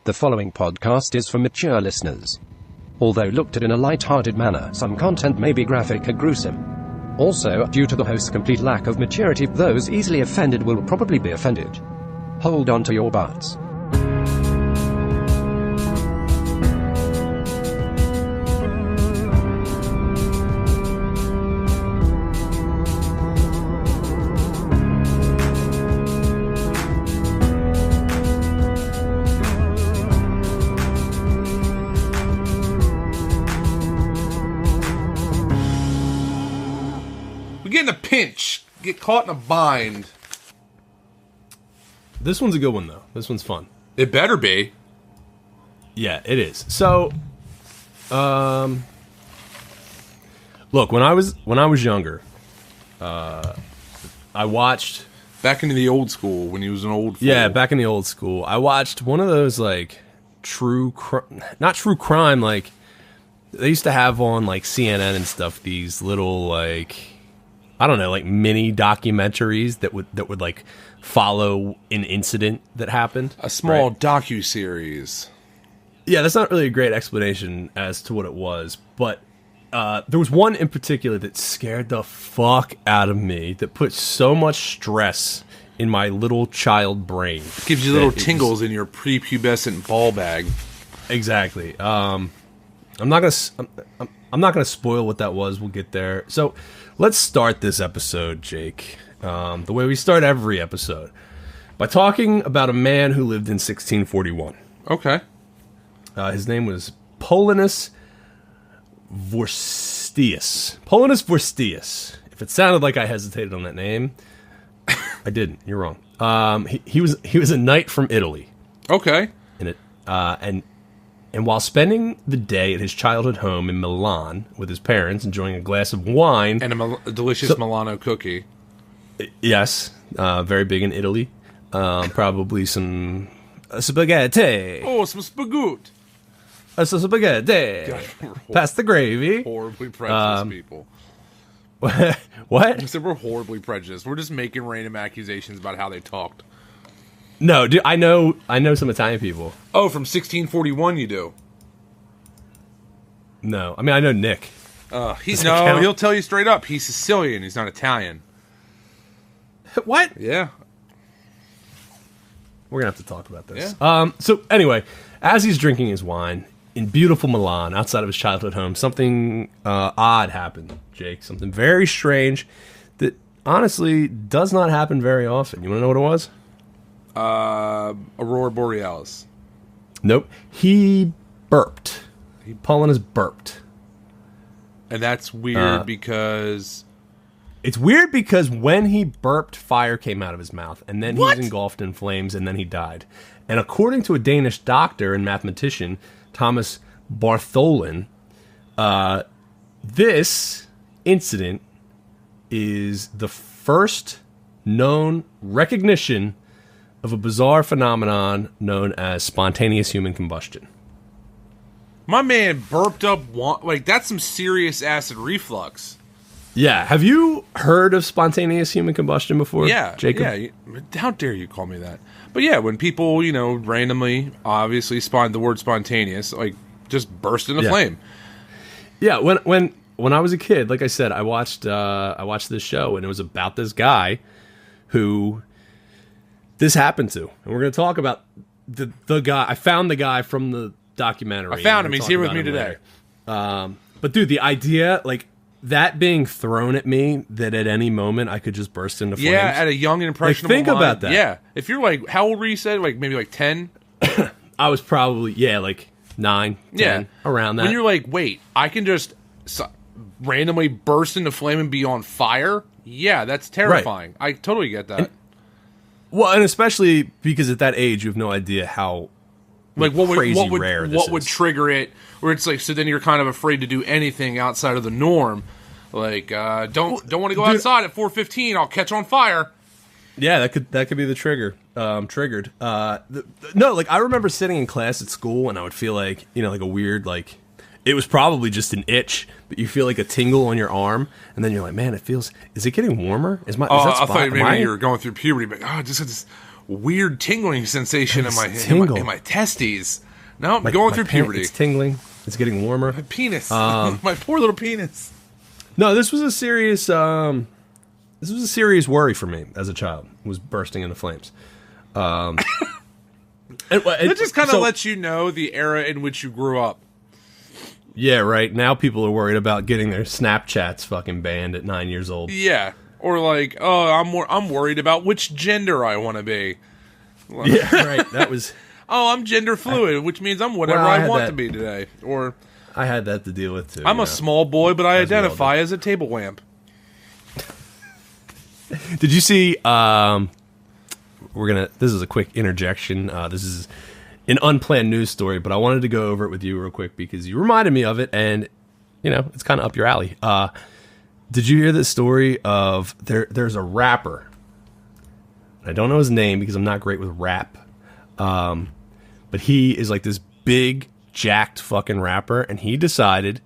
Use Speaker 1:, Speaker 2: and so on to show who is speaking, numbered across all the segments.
Speaker 1: The following podcast is for mature listeners. Although looked at in a light-hearted manner, some content may be graphic and gruesome. Also, due to the host's complete lack of maturity, those easily offended will probably be offended. Hold on to your butts.
Speaker 2: Get in a pinch. Get caught in a bind.
Speaker 3: This one's a good one, though. This one's fun.
Speaker 2: It better be.
Speaker 3: Yeah, it is. So, look, when I was younger, I watched...
Speaker 2: Back into the old school, when he was an old fool.
Speaker 3: Yeah, back in the old school. I watched one of those, like, not true crime, like, they used to have on, like, CNN and stuff, these little, like... I don't know, like mini documentaries that would like follow an incident that happened.
Speaker 2: A small docu-series.
Speaker 3: Yeah, that's not really a great explanation as to what it was, but there was one in particular that scared the fuck out of me, that put so much stress in my little child brain.
Speaker 2: It gives you little tingles in your prepubescent ball bag.
Speaker 3: Exactly. I'm not gonna spoil what that was. We'll get there. So let's start this episode, Jake, the way we start every episode, by talking about a man who lived in 1641.
Speaker 2: Okay.
Speaker 3: His name was Paulinus Vorstius. Paulinus Vorstius. If it sounded like I hesitated on that name, I didn't. You're wrong. He was a knight from Italy.
Speaker 2: Okay.
Speaker 3: And while spending the day at his childhood home in Milan with his parents, enjoying a glass of wine...
Speaker 2: And a delicious Milano cookie.
Speaker 3: Yes, very big in Italy. Probably some spaghetti.
Speaker 2: Oh, some spagoot.
Speaker 3: Some spaghetti.
Speaker 2: God,
Speaker 3: Pass the gravy.
Speaker 2: Horribly prejudiced people.
Speaker 3: What?
Speaker 2: I said we're horribly prejudiced. We're just making random accusations about how they talked.
Speaker 3: No, dude, I know some Italian people.
Speaker 2: Oh, from 1641 you do?
Speaker 3: No, I mean, I know Nick.
Speaker 2: He'll tell you straight up. He's Sicilian. He's not Italian.
Speaker 3: What?
Speaker 2: Yeah.
Speaker 3: We're going to have to talk about this.
Speaker 2: Yeah.
Speaker 3: So anyway, as he's drinking his wine in beautiful Milan, outside of his childhood home, something odd happened, Jake. Something very strange that honestly does not happen very often. You want to know what it was?
Speaker 2: Aurora Borealis.
Speaker 3: Nope. He burped. Paulinus burped.
Speaker 2: And that's weird because...
Speaker 3: It's weird because when he burped, fire came out of his mouth, and then he
Speaker 2: What?
Speaker 3: was engulfed in flames, and then he died. And according to a Danish doctor and mathematician, Thomas Bartholin, this incident is the first known recognition of a bizarre phenomenon known as spontaneous human combustion.
Speaker 2: My man burped up that's some serious acid reflux.
Speaker 3: Yeah. Have you heard of spontaneous human combustion before,
Speaker 2: Yeah,
Speaker 3: Jacob?
Speaker 2: yeah. How dare you call me that? But yeah, when people, randomly, obviously the word spontaneous, like, just burst into flame.
Speaker 3: Yeah, when I was a kid, like I said, I watched this show, and it was about this guy who this happened to, and we're going to talk about the guy. I found the guy from the documentary.
Speaker 2: I found him. He's here with me today.
Speaker 3: But dude, the idea, like that being thrown at me, that at any moment I could just burst into flames.
Speaker 2: Yeah, at a young and impressionable
Speaker 3: think
Speaker 2: mind.
Speaker 3: about that.
Speaker 2: Yeah, if you're like, how old were you? Said like maybe like 10.
Speaker 3: I was probably like 9, 10, around that.
Speaker 2: When you're like, wait, I can just randomly burst into flame and be on fire. Yeah, that's terrifying. Right. I totally get that.
Speaker 3: And especially because at that age, you have no idea how
Speaker 2: rare
Speaker 3: this
Speaker 2: what
Speaker 3: is.
Speaker 2: would trigger it, where it's like, so then you're kind of afraid to do anything outside of the norm. Like, don't want to go outside at 4:15. I'll catch on fire.
Speaker 3: Yeah, that could be the trigger. Triggered. No, like I remember sitting in class at school, and I would feel like like a weird like. It was probably just an itch, but you feel like a tingle on your arm, and then you're like, "Man, is it getting warmer? Is that spot?
Speaker 2: I thought maybe you were going through puberty, but just weird tingling sensation in my testes. No, I'm
Speaker 3: My-
Speaker 2: going
Speaker 3: my
Speaker 2: through
Speaker 3: pan-
Speaker 2: puberty.
Speaker 3: It's tingling. It's getting warmer.
Speaker 2: My penis. My poor little penis.
Speaker 3: No, this was a serious. This was a serious worry for me as a child. Was bursting into flames.
Speaker 2: It just kind of lets you know the era in which you grew up.
Speaker 3: Yeah, right. Now people are worried about getting their Snapchats fucking banned at 9 years old.
Speaker 2: Yeah, or like, oh, I'm worried about which gender I want to be.
Speaker 3: Yeah, right. That was.
Speaker 2: Oh, I'm gender fluid, which means I'm whatever I want to be today. Or
Speaker 3: I had that to deal with too.
Speaker 2: I'm a small boy, but I
Speaker 3: As we all
Speaker 2: identify as a table lamp.
Speaker 3: Did you see? This is a quick interjection. This is an unplanned news story, but I wanted to go over it with you real quick because you reminded me of it, and it's kind of up your alley. Did you hear this story of there's a rapper? I don't know his name because I'm not great with rap, but he is like this big jacked fucking rapper, and he decided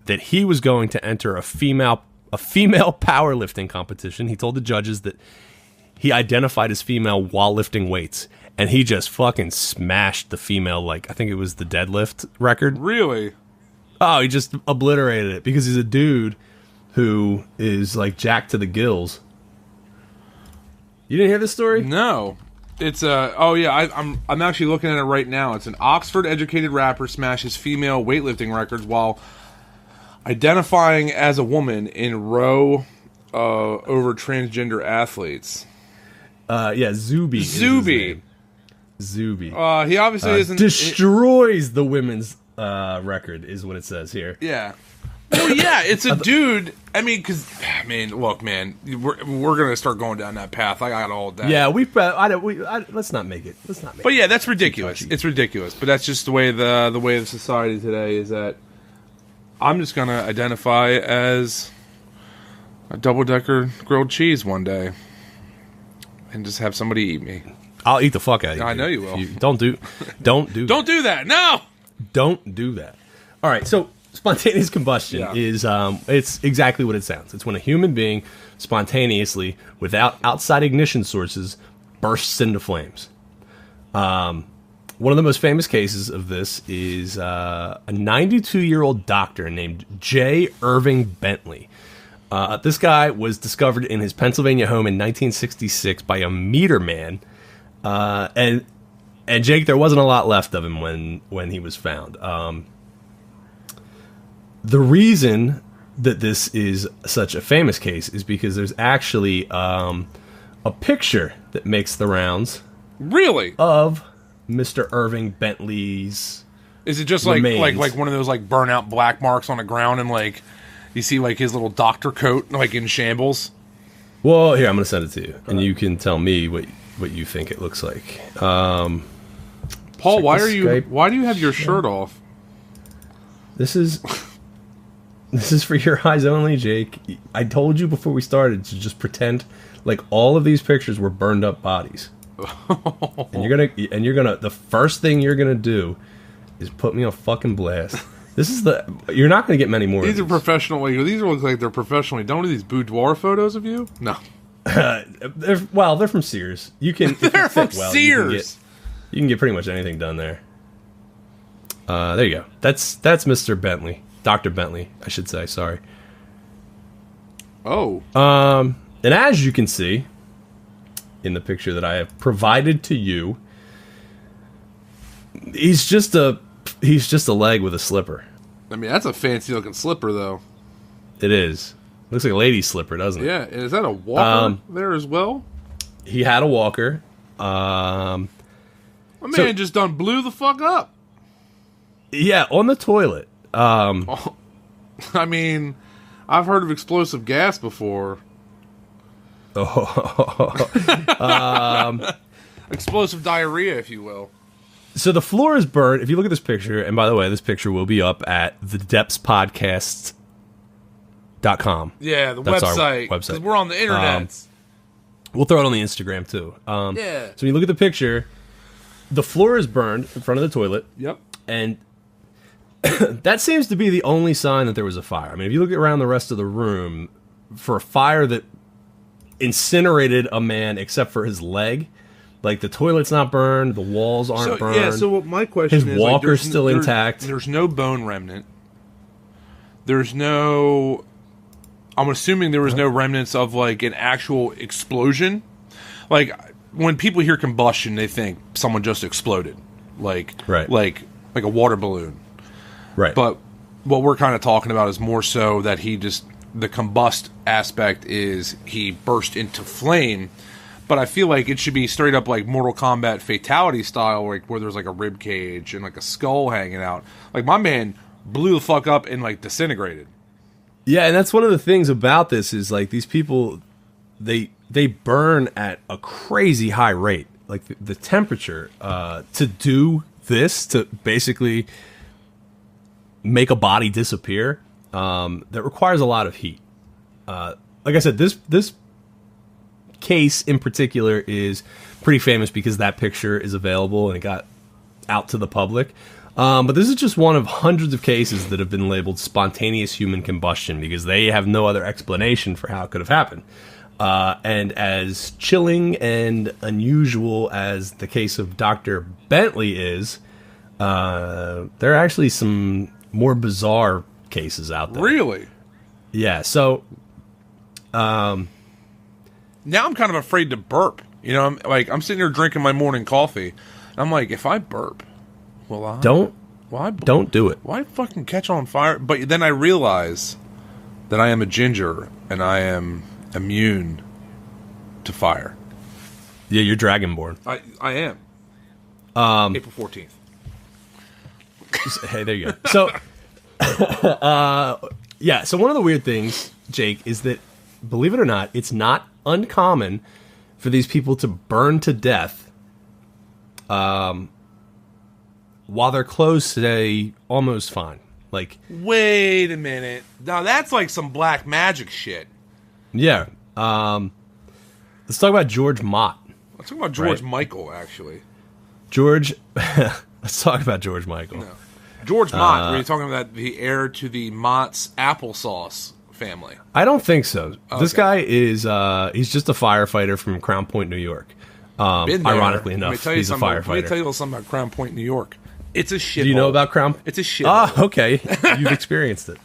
Speaker 3: that he was going to enter a female powerlifting competition. He told the judges that he identified as female while lifting weights, and he just fucking smashed the female, like, I think it was the deadlift record.
Speaker 2: Really?
Speaker 3: Oh, he just obliterated it because he's a dude who is, like, jacked to the gills. You didn't hear this story?
Speaker 2: No. It's I'm actually looking at it right now. It's an Oxford-educated rapper smashes female weightlifting records while identifying as a woman in row over transgender athletes.
Speaker 3: Yeah, Zuby. Zuby.
Speaker 2: He obviously isn't...
Speaker 3: Destroys the women's record, is what it says here.
Speaker 2: Yeah. Well, yeah, it's a dude. I mean, because, look, man, we're going to start going down that path. I got all that.
Speaker 3: Yeah, let's not make it.
Speaker 2: But yeah, that's ridiculous. It's ridiculous. But that's just the way the way of society today is that I'm just going to identify as a double-decker grilled cheese one day and just have somebody eat me.
Speaker 3: I'll eat the fuck out of you.
Speaker 2: I know you will.
Speaker 3: Don't do
Speaker 2: Don't do that. No!
Speaker 3: Don't do that. All right, so spontaneous combustion is it's exactly what it sounds. It's when a human being spontaneously, without outside ignition sources, bursts into flames. One of the most famous cases of this is a 92-year-old doctor named J. Irving Bentley. This guy was discovered in his Pennsylvania home in 1966 by a meter man. And Jake, there wasn't a lot left of him when he was found. The reason that this is such a famous case is because there's actually a picture that makes the rounds.
Speaker 2: Really?
Speaker 3: Of Mr. Irving Bentley's.
Speaker 2: Is it just like one of those like burnout black marks on the ground and like you see like his little doctor coat like in shambles?
Speaker 3: Well, here, I'm going to send it to you and you can tell me what you think it looks like.
Speaker 2: Paul, why do you have your shirt off?
Speaker 3: This is for your eyes only, Jake. I told you before we started to just pretend like all of these pictures were burned up bodies. and you're gonna the first thing you're gonna do is put me on fucking blast. You're not gonna get many more.
Speaker 2: These are professional. These look like they're professionally. Don't do these boudoir photos of you? No.
Speaker 3: They're from Sears. You can.
Speaker 2: They're from Sears.
Speaker 3: You can get pretty much anything done there. There you go. That's Mr. Bentley, Dr. Bentley, I should say. Sorry.
Speaker 2: Oh.
Speaker 3: And as you can see in the picture that I have provided to you, he's just a leg with a slipper.
Speaker 2: I mean, that's a fancy looking slipper, though.
Speaker 3: It is. Looks like a lady's slipper, doesn't it?
Speaker 2: Yeah. And is that a walker there as well?
Speaker 3: He had a walker.
Speaker 2: My man just done blew the fuck up.
Speaker 3: Yeah, on the toilet.
Speaker 2: I mean, I've heard of explosive gas before. Explosive diarrhea, if you will.
Speaker 3: So the floor is burned. If you look at this picture, and by the way, this picture will be up at thedepthspodcast.com.
Speaker 2: Yeah,
Speaker 3: That's
Speaker 2: website.
Speaker 3: our website.
Speaker 2: Because we're on the internet.
Speaker 3: We'll throw it on the Instagram, too.
Speaker 2: Yeah.
Speaker 3: So when you look at the picture, the floor is burned in front of the toilet.
Speaker 2: Yep.
Speaker 3: And that seems to be the only sign that there was a fire. I mean, if you look around the rest of the room, for a fire that incinerated a man except for his leg, Like, the toilet's not burned, the walls aren't burned.
Speaker 2: Yeah, so my question is...
Speaker 3: His walker's still intact.
Speaker 2: There's no bone remnant. There's no... I'm assuming there was no remnants of, like, an actual explosion. Like, when people hear combustion, they think someone just exploded. Like a water balloon.
Speaker 3: Right.
Speaker 2: But what we're kind of talking about is more so that the combust aspect is he burst into flame. But I feel like it should be straight up like Mortal Kombat fatality style, like where there's like a rib cage and like a skull hanging out. Like, my man blew the fuck up and like disintegrated.
Speaker 3: Yeah, and that's one of the things about this is, like, these people, they burn at a crazy high rate. Like, the temperature to do this, to basically make a body disappear, that requires a lot of heat. Like I said, this case in particular is pretty famous because that picture is available and it got out to the public. But this is just one of hundreds of cases that have been labeled spontaneous human combustion because they have no other explanation for how it could have happened. And as chilling and unusual as the case of Dr. Bentley is, there are actually some more bizarre cases out there.
Speaker 2: Really?
Speaker 3: Yeah, so...
Speaker 2: now I'm kind of afraid to burp. You know, I'm sitting here drinking my morning coffee, and I'm like, if I burp... Don't do it. Why fucking catch on fire? But then I realize that I am a ginger and I am immune to fire.
Speaker 3: Yeah, you're dragonborn.
Speaker 2: I am. April 14th.
Speaker 3: Hey, there you go. So, yeah. So one of the weird things, Jake, is that, believe it or not, it's not uncommon for these people to burn to death. While their clothes stay almost fine. Like,
Speaker 2: wait a minute. Now that's like some black magic shit.
Speaker 3: Yeah. Let's talk about George Mott.
Speaker 2: Let's talk about George Michael, actually.
Speaker 3: Let's talk about George Michael. No.
Speaker 2: George Mott, were you talking about the heir to the Mott's applesauce family?
Speaker 3: I don't think so. Okay. This guy is, he's just a firefighter from Crown Point, New York. Ironically enough, he's a firefighter.
Speaker 2: Let me tell you something about Crown Point, New York. It's a shit.
Speaker 3: Do you know about Crown?
Speaker 2: It's a shit.
Speaker 3: Ah, okay. You've experienced it.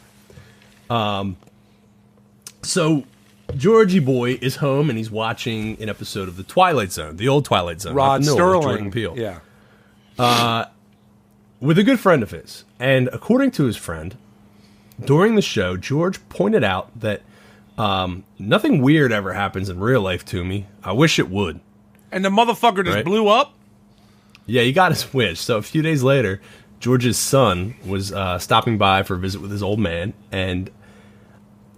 Speaker 3: So Georgie boy is home and he's watching an episode of The Twilight Zone, the old Twilight Zone.
Speaker 2: Rod Sterling,
Speaker 3: Jordan Peele.
Speaker 2: Yeah.
Speaker 3: With a good friend of his, and according to his friend, during the show, George pointed out that nothing weird ever happens in real life to me. I wish it would.
Speaker 2: And the motherfucker just blew up?
Speaker 3: Yeah, he got his wish. So a few days later, George's son was stopping by for a visit with his old man, and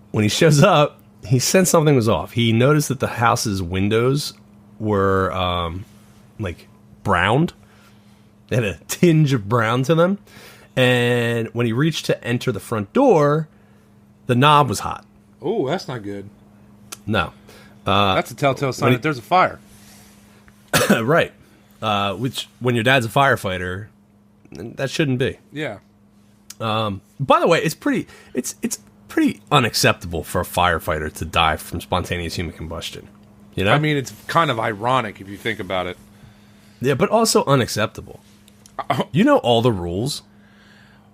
Speaker 3: when he shows up, he sensed something was off. He noticed that the house's windows were, like, browned. They had a tinge of brown to them. And when he reached to enter the front door, the knob was hot.
Speaker 2: Oh, that's not good.
Speaker 3: No.
Speaker 2: That's a telltale sign that there's a fire.
Speaker 3: Right. Which, when your dad's a firefighter, that shouldn't be.
Speaker 2: Yeah.
Speaker 3: By the way, it's pretty unacceptable for a firefighter to die from spontaneous human combustion. You know?
Speaker 2: I mean, it's kind of ironic if you think about it.
Speaker 3: Yeah, but also unacceptable. You know all the rules.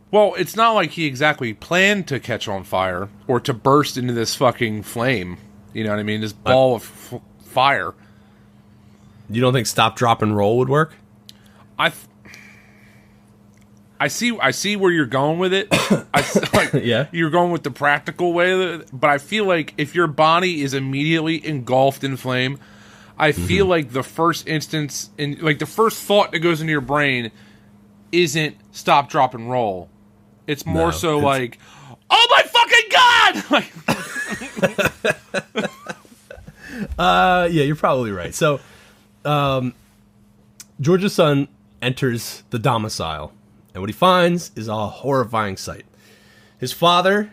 Speaker 2: Well, it's not like he exactly planned to catch on fire or to burst into this fucking flame. You know what I mean? This ball of fire.
Speaker 3: You don't think stop, drop, and roll would work?
Speaker 2: I see where you're going with it.
Speaker 3: Yeah.
Speaker 2: You're going with the practical way, but I feel like if your body is immediately engulfed in flame, I feel like the first instance, like the first thought that goes into your brain isn't stop, drop, and roll. It's more like, oh my fucking God!
Speaker 3: Yeah, you're probably right. So, George's son enters the domicile, and what he finds is a horrifying sight. His father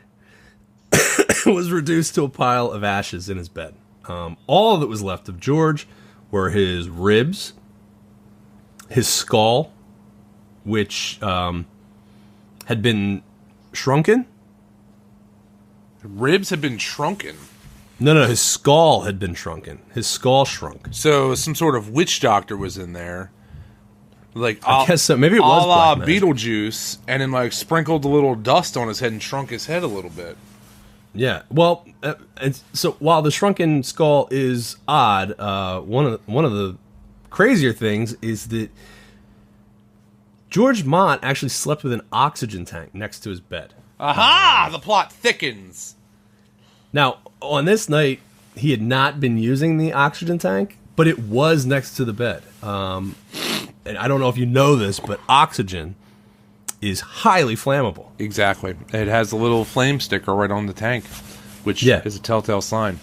Speaker 3: was reduced to a pile of ashes in his bed. All that was left of George were his ribs, his skull, which had been shrunken.
Speaker 2: Ribs had been shrunken.
Speaker 3: No, his skull had been shrunken. His skull shrunk.
Speaker 2: So some sort of witch doctor was in there. Like,
Speaker 3: I guess so. Maybe it was
Speaker 2: a la
Speaker 3: black magic.
Speaker 2: Beetlejuice, and then like sprinkled a little dust on his head and shrunk his head a little bit.
Speaker 3: Yeah. Well, and so while the shrunken skull is odd, one of the crazier things is that George Mott actually slept with an oxygen tank next to his bed.
Speaker 2: Aha! The plot thickens.
Speaker 3: Now, on this night, he had not been using the oxygen tank, but it was next to the bed. And I don't know if you know this, but oxygen is highly flammable.
Speaker 2: Exactly. It has a little flame sticker right on the tank, which is a telltale sign.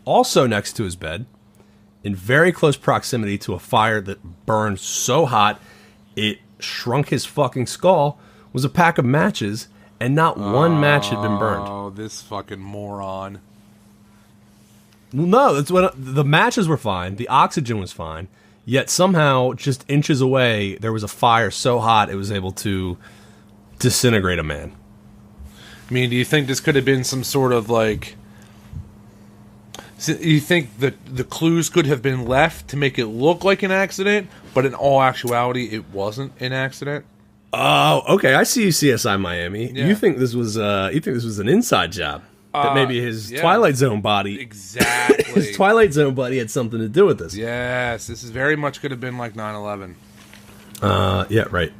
Speaker 3: Also next to his bed, in very close proximity to a fire that burned so hot it shrunk his fucking skull, was a pack of matches, and not one match had been burned.
Speaker 2: Oh, this fucking moron.
Speaker 3: Well, no, that's what the matches were fine. The oxygen was fine. Yet somehow, just inches away, there was a fire so hot it was able to disintegrate a man.
Speaker 2: I mean, do you think this could have been some sort of like... You think that the clues could have been left to make it look like an accident, but in all actuality, it wasn't an accident?
Speaker 3: Oh, okay. I see you, CSI Miami.
Speaker 2: Yeah.
Speaker 3: You think this was an inside job? That maybe his Twilight Zone body...
Speaker 2: Exactly.
Speaker 3: His Twilight Zone buddy had something to do with this.
Speaker 2: Yes, this is very much could have been like 9/11.
Speaker 3: Yeah, right.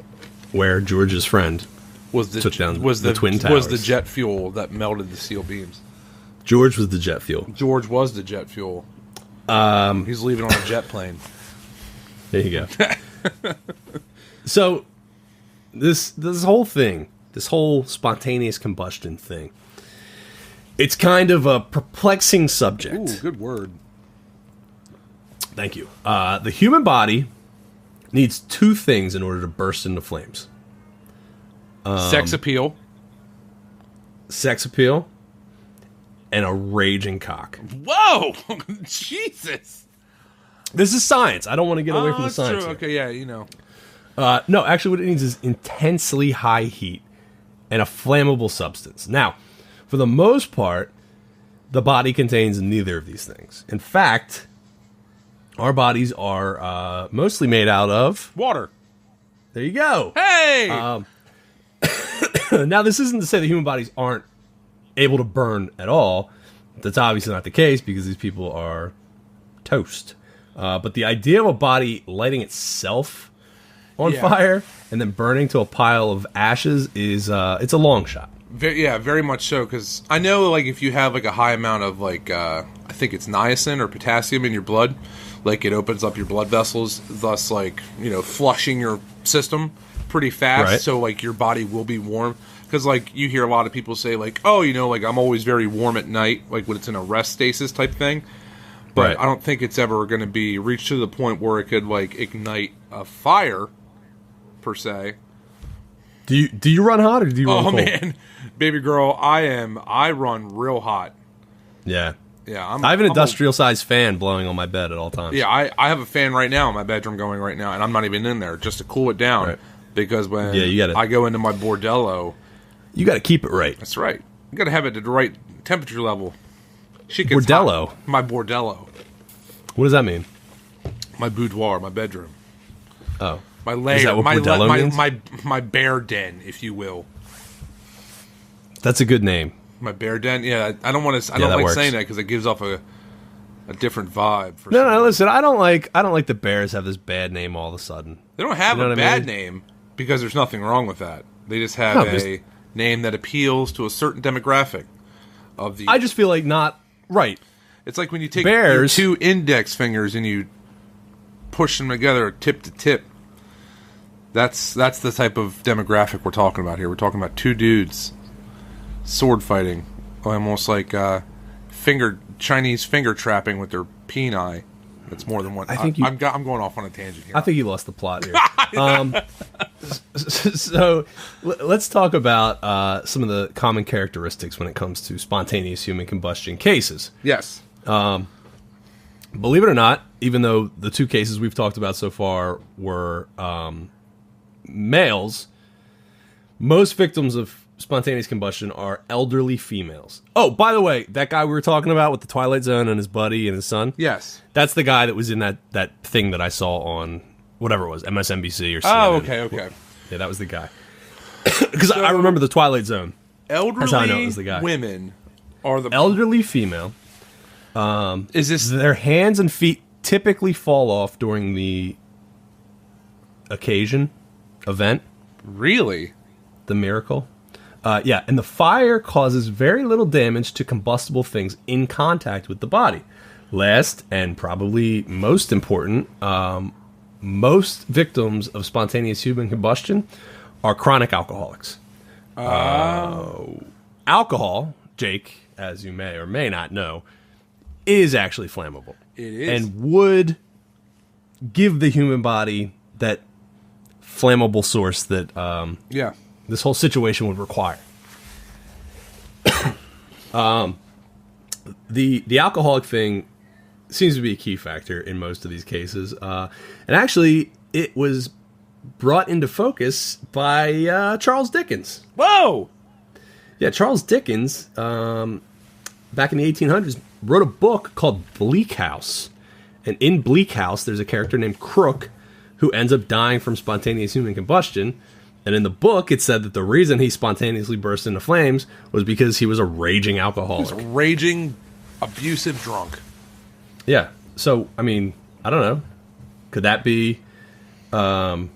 Speaker 3: Where George's friend took down the Twin Towers.
Speaker 2: Was the jet fuel that melted the steel beams.
Speaker 3: George was the jet fuel.
Speaker 2: George was the jet fuel. He's leaving on a jet plane.
Speaker 3: There you go. So, this whole thing, this whole spontaneous combustion thing, it's kind of a perplexing subject.
Speaker 2: Ooh, good word.
Speaker 3: Thank you. The human body needs two things in order to burst into flames.
Speaker 2: Sex appeal.
Speaker 3: Sex appeal and a raging cock.
Speaker 2: Whoa! Jesus!
Speaker 3: This is science. I don't want to get away from the science.
Speaker 2: True. Okay, yeah, you know.
Speaker 3: No, actually what it needs is intensely high heat and a flammable substance. Now, for the most part, the body contains neither of these things. In fact, our bodies are mostly made out of...
Speaker 2: Water.
Speaker 3: There you go.
Speaker 2: Hey!
Speaker 3: Now, this isn't to say that human bodies aren't able to burn at all. That's obviously not the case because these people are toast. But the idea of a body lighting itself on fire and then burning to a pile of ashes is it's a long shot.
Speaker 2: Very much so, because I know, like, if you have, like, a high amount of, like, I think it's niacin or potassium in your blood, like, it opens up your blood vessels, thus, like, you know, flushing your system pretty fast,
Speaker 3: right.
Speaker 2: So, like, your body will be warm. Because, like, you hear a lot of people say, like, oh, you know, like, I'm always very warm at night, like, when it's in a rest stasis type thing. But
Speaker 3: right.
Speaker 2: I don't think it's ever going to be reached to the point where it could, like, ignite a fire, per se.
Speaker 3: Do you run hot or do you run cold?
Speaker 2: Oh, man. Baby girl, I run real hot.
Speaker 3: Yeah.
Speaker 2: Yeah,
Speaker 3: I have an industrial-sized fan blowing on my bed at all times.
Speaker 2: Yeah, I have a fan right now in my bedroom going right now, and I'm not even in there just to cool it down.
Speaker 3: Right.
Speaker 2: Because when
Speaker 3: you
Speaker 2: I go into my bordello...
Speaker 3: You got to keep it right.
Speaker 2: That's right. You got to have it at the right temperature level.
Speaker 3: Bordello?
Speaker 2: Hot. My bordello.
Speaker 3: What does that mean?
Speaker 2: My boudoir, my bedroom.
Speaker 3: Oh.
Speaker 2: My lair.
Speaker 3: Is that what bordello means?
Speaker 2: My bear den, if you will.
Speaker 3: That's a good name.
Speaker 2: My bear den? Yeah, I don't want to... I don't like saying that because it gives off a different vibe.
Speaker 3: No, listen, I don't like the Bears have this bad name all of a sudden.
Speaker 2: They don't have a bad name because there's nothing wrong with that. They just have a name that appeals to a certain demographic of the...
Speaker 3: I just feel like not right.
Speaker 2: It's like when you take
Speaker 3: Bears,
Speaker 2: your two index fingers and you push them together tip to tip. That's the type of demographic we're talking about here. We're talking about two dudes sword fighting, almost like Chinese finger trapping with their peni. That's more than one. I'm going off on a tangent here.
Speaker 3: I think you lost the plot here. So let's talk about some of the common characteristics when it comes to spontaneous human combustion cases.
Speaker 2: Yes.
Speaker 3: Believe it or not, even though the two cases we've talked about so far were males, most victims of spontaneous combustion are elderly females. Oh, by the way, that guy we were talking about with the Twilight Zone and his buddy and his son?
Speaker 2: Yes.
Speaker 3: That's the guy that was in that thing that I saw on whatever it was, MSNBC or
Speaker 2: Oh,
Speaker 3: CNN.
Speaker 2: okay.
Speaker 3: Yeah, that was the guy. Because I remember the Twilight Zone.
Speaker 2: Elderly
Speaker 3: That's how I know it was the guy.
Speaker 2: women are the...
Speaker 3: Elderly female.
Speaker 2: Is this...
Speaker 3: Their hands and feet typically fall off during the event.
Speaker 2: Really?
Speaker 3: The miracle. Yeah, and the fire causes very little damage to combustible things in contact with the body. Last, and probably most important, most victims of spontaneous human combustion are chronic alcoholics. Alcohol, Jake, as you may or may not know, is actually flammable.
Speaker 2: It is.
Speaker 3: And would give the human body that flammable source that this whole situation would require. The alcoholic thing seems to be a key factor in most of these cases. And actually, it was brought into focus by Charles Dickens.
Speaker 2: Whoa!
Speaker 3: Yeah, Charles Dickens, back in the 1800s, wrote a book called Bleak House. And in Bleak House, there's a character named Crook who ends up dying from spontaneous human combustion. And in the book, it said that the reason he spontaneously burst into flames was because he was a raging alcoholic.
Speaker 2: He was a raging, abusive drunk.
Speaker 3: Yeah. So, I mean, I don't know. Could that be... could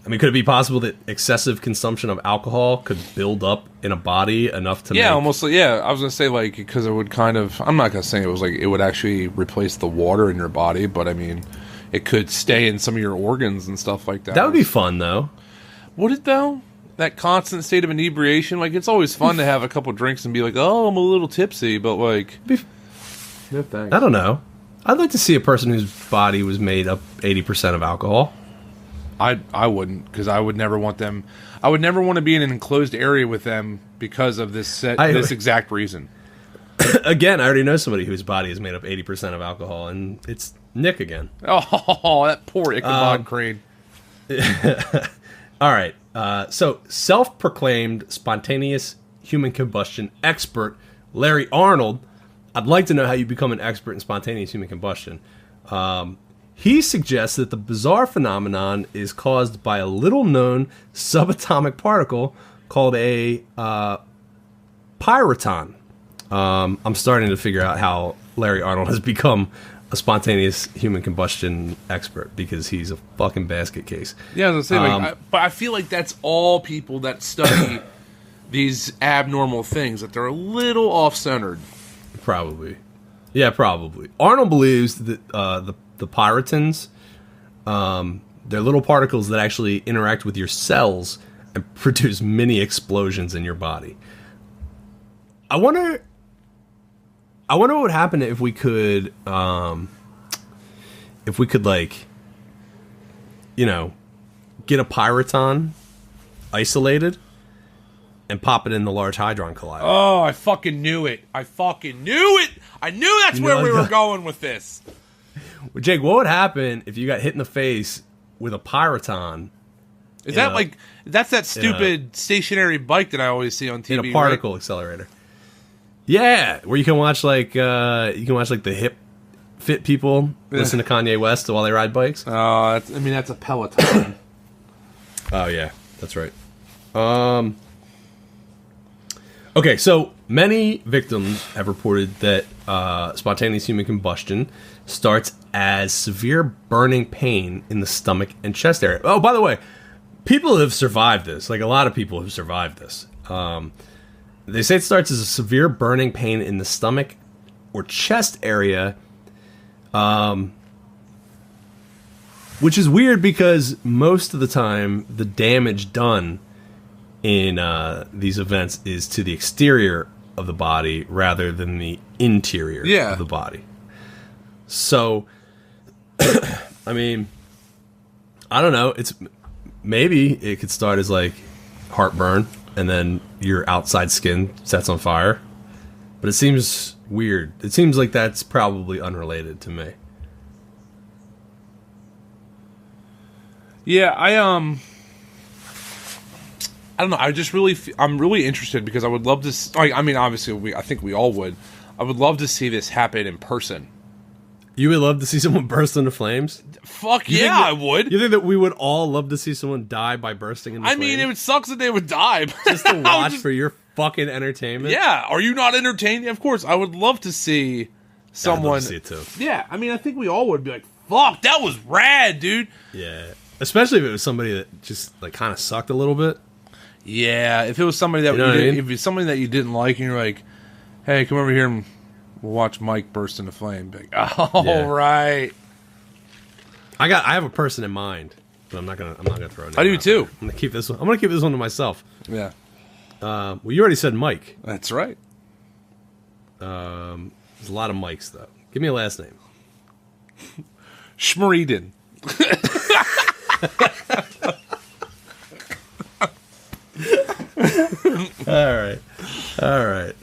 Speaker 3: it be possible that excessive consumption of alcohol could build up in a body enough to
Speaker 2: I was going to say, like, because it would kind of... I'm not going to say it was like it would actually replace the water in your body, but, I mean, it could stay in some of your organs and stuff like that.
Speaker 3: That would be fun, though.
Speaker 2: Would it, though? That constant state of inebriation? Like, it's always fun to have a couple drinks and be like, oh, I'm a little tipsy, but, like...
Speaker 3: No thanks. I don't know. I'd like to see a person whose body was made up 80% of alcohol.
Speaker 2: I wouldn't, because I would never want them... I would never want to be in an enclosed area with them because of this exact reason.
Speaker 3: Again, I already know somebody whose body is made up 80% of alcohol, and it's Nick again.
Speaker 2: Oh, that poor Ichabod Crane.
Speaker 3: All right. So, self-proclaimed spontaneous human combustion expert Larry Arnold. I'd like to know how you become an expert in spontaneous human combustion. He suggests that the bizarre phenomenon is caused by a little-known subatomic particle called a pyroton. I'm starting to figure out how Larry Arnold has become a spontaneous human combustion expert because he's a fucking basket case.
Speaker 2: Yeah, I was gonna say, but I feel like that's all people that study these abnormal things, that they're a little off-centered.
Speaker 3: Probably. Yeah, probably. Arnold believes that the pyrotons, they're little particles that actually interact with your cells and produce mini explosions in your body. I wonder what would happen if we could like, you know, get a pyroton isolated and pop it in the Large Hadron Collider.
Speaker 2: Oh, I fucking knew it. I knew that's where we were going with this.
Speaker 3: Well, Jake, what would happen if you got hit in the face with a pyroton?
Speaker 2: Is that like... That's that stupid stationary bike that I always see on TV,
Speaker 3: in a particle accelerator. Yeah, where you can watch like the hip fit people listen to Kanye West while they ride bikes.
Speaker 2: Oh, that's a Peloton.
Speaker 3: Oh yeah, that's right. Okay, so many victims have reported that spontaneous human combustion starts as severe burning pain in the stomach and chest area. Oh, by the way, people have survived this. Like, a lot of people have survived this. They say it starts as a severe burning pain in the stomach or chest area, which is weird because most of the time the damage done in these events is to the exterior of the body rather than the interior of the body. So, I mean, I don't know. Maybe it could start as like heartburn, and then your outside skin sets on fire. But it seems weird. It seems like that's probably unrelated to me.
Speaker 2: Yeah, I don't know. I just really, I'm really interested because I would love to. I mean, obviously, I think we all would. I would love to see this happen in person.
Speaker 3: You would love to see someone burst into flames?
Speaker 2: Fuck yeah, I would.
Speaker 3: You think that we would all love to see someone die by bursting into flames?
Speaker 2: I mean, it would suck that they would die.
Speaker 3: Just to watch for your fucking entertainment?
Speaker 2: Yeah. Are you not entertained? Yeah, of course. I would love to see someone.
Speaker 3: I'd love to see it too.
Speaker 2: Yeah. I mean, I think we all would be like, fuck, that was rad, dude.
Speaker 3: Yeah. Especially if it was somebody that just like kind of sucked a little bit.
Speaker 2: Yeah. If it was somebody that if it's somebody that you didn't like and you're like, hey, come over here and we'll watch Mike burst into flame. Like, right.
Speaker 3: I have a person in mind, but I'm not gonna throw it.
Speaker 2: I do too.
Speaker 3: I'm gonna keep this one to myself.
Speaker 2: Yeah.
Speaker 3: Well, you already said Mike.
Speaker 2: That's right.
Speaker 3: There's a lot of Mikes though. Give me a last name.
Speaker 2: Schmeriden. All right.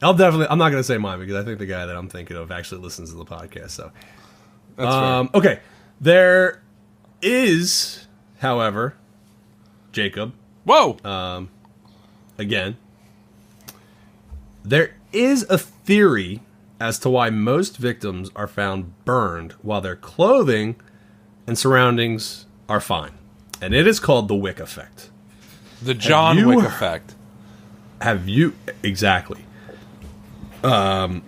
Speaker 3: I'm not gonna say mine because I think the guy that I'm thinking of actually listens to the podcast. So,
Speaker 2: that's
Speaker 3: okay. There is, however, Jacob.
Speaker 2: Whoa.
Speaker 3: Again, there is a theory as to why most victims are found burned while their clothing and surroundings are fine. And it is called the Wick effect.
Speaker 2: The John Wick effect.
Speaker 3: Have you... Exactly. No.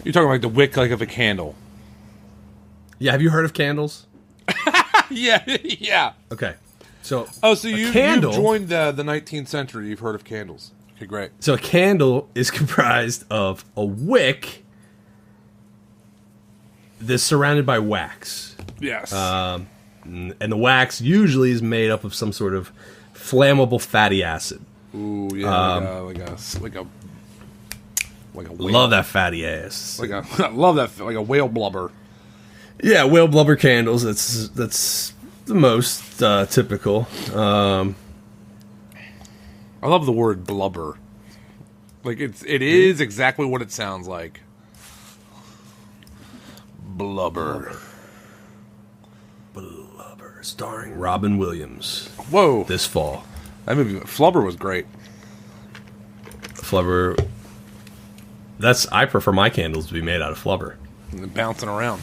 Speaker 2: You're talking like the wick like of a candle.
Speaker 3: Yeah, have you heard of candles?
Speaker 2: Yeah.
Speaker 3: Okay. So
Speaker 2: you've joined the 19th century. You've heard of candles. Okay, great.
Speaker 3: So a candle is comprised of a wick that's surrounded by wax.
Speaker 2: Yes.
Speaker 3: And the wax usually is made up of some sort of flammable fatty acid.
Speaker 2: Ooh, yeah, like a whale.
Speaker 3: Love that fatty ass.
Speaker 2: I love that, like a whale blubber.
Speaker 3: Yeah, whale blubber candles. That's the most typical.
Speaker 2: I love the word blubber. Like it is exactly what it sounds like. Blubber.
Speaker 3: Starring Robin Williams.
Speaker 2: Whoa.
Speaker 3: This fall.
Speaker 2: That movie, Flubber, was great.
Speaker 3: Flubber. I prefer my candles to be made out of flubber.
Speaker 2: And bouncing around.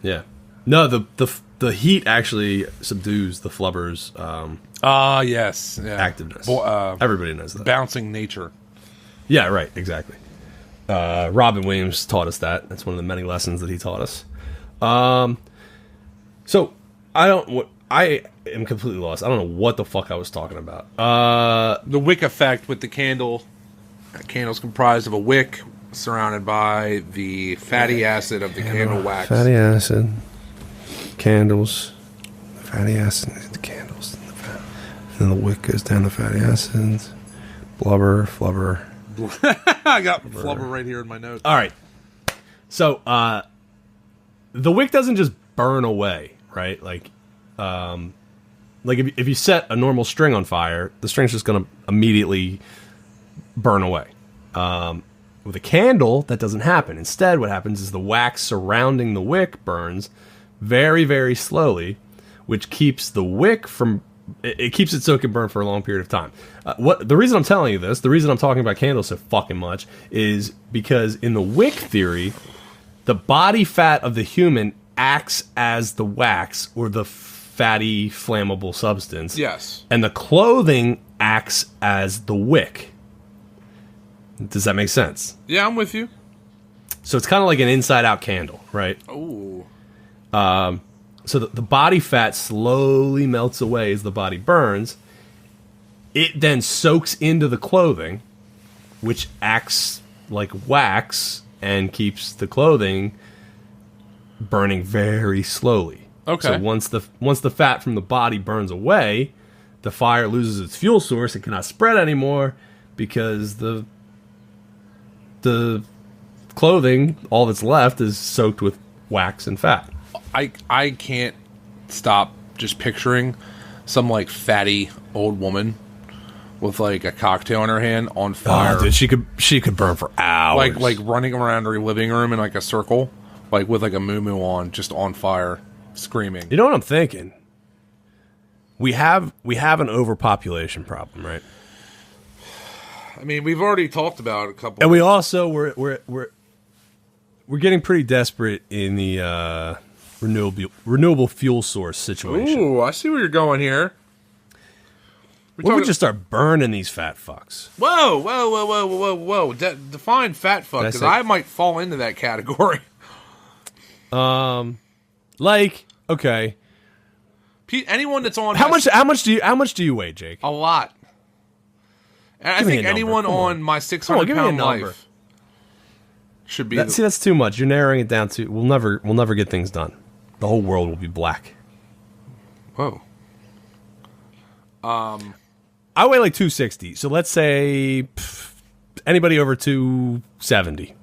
Speaker 3: Yeah. No, the heat actually subdues the flubber's
Speaker 2: yes. Yeah.
Speaker 3: activeness. Everybody knows that.
Speaker 2: Bouncing nature.
Speaker 3: Yeah, right, exactly. Robin Williams taught us that. That's one of the many lessons that he taught us. So I am completely lost. I don't know what the fuck I was talking about.
Speaker 2: The wick effect with the candle. A candle's comprised of a wick surrounded by the fatty acid of the candle wax.
Speaker 3: Fatty acid, candles, fatty acid, the candles, and then the wick goes down to fatty acids, flubber.
Speaker 2: I got flubber right here in my notes.
Speaker 3: All right. So, the wick doesn't just burn away, right? Like if you set a normal string on fire, the string's just going to immediately burn away. With a candle, that doesn't happen. Instead, what happens is the wax surrounding the wick burns very, very slowly, which keeps the wick from... It keeps it so it can burn for a long period of time. The reason I'm telling you this, the reason I'm talking about candles so fucking much, is because in the wick theory, the body fat of the human acts as the wax or the fatty flammable substance.
Speaker 2: Yes.
Speaker 3: And the clothing acts as the wick. Does that make sense?
Speaker 2: Yeah, I'm with you.
Speaker 3: So it's kind of like an inside-out candle, right?
Speaker 2: Ooh.
Speaker 3: So the body fat slowly melts away as the body burns. It then soaks into the clothing, which acts like wax and keeps the clothing burning very slowly.
Speaker 2: Okay.
Speaker 3: So once the fat from the body burns away, the fire loses its fuel source and cannot spread anymore because the clothing, all that's left, is soaked with wax and fat.
Speaker 2: I can't stop just picturing some like fatty old woman with like a cocktail in her hand on fire.
Speaker 3: Oh, dude, she could burn for hours.
Speaker 2: Like running around her living room in like a circle, like with like a moo-moo on, just on fire. screaming.
Speaker 3: You know what I'm thinking? We have an overpopulation problem, right?
Speaker 2: I mean, we've already talked about a couple.
Speaker 3: And we also we're getting pretty desperate in the renewable fuel source situation.
Speaker 2: Ooh, I see where you're going here.
Speaker 3: What if we just start burning these fat fucks?
Speaker 2: Whoa. Define fat fuck, because I might fall into that category.
Speaker 3: Okay.
Speaker 2: Anyone that's on
Speaker 3: how much do you weigh, Jake?
Speaker 2: A lot. And I think anyone on my 600-pound life should be.
Speaker 3: See, that's too much. You're narrowing it down to we'll never get things done. The whole world will be black.
Speaker 2: Whoa.
Speaker 3: I weigh like 260, so let's say anybody over 270.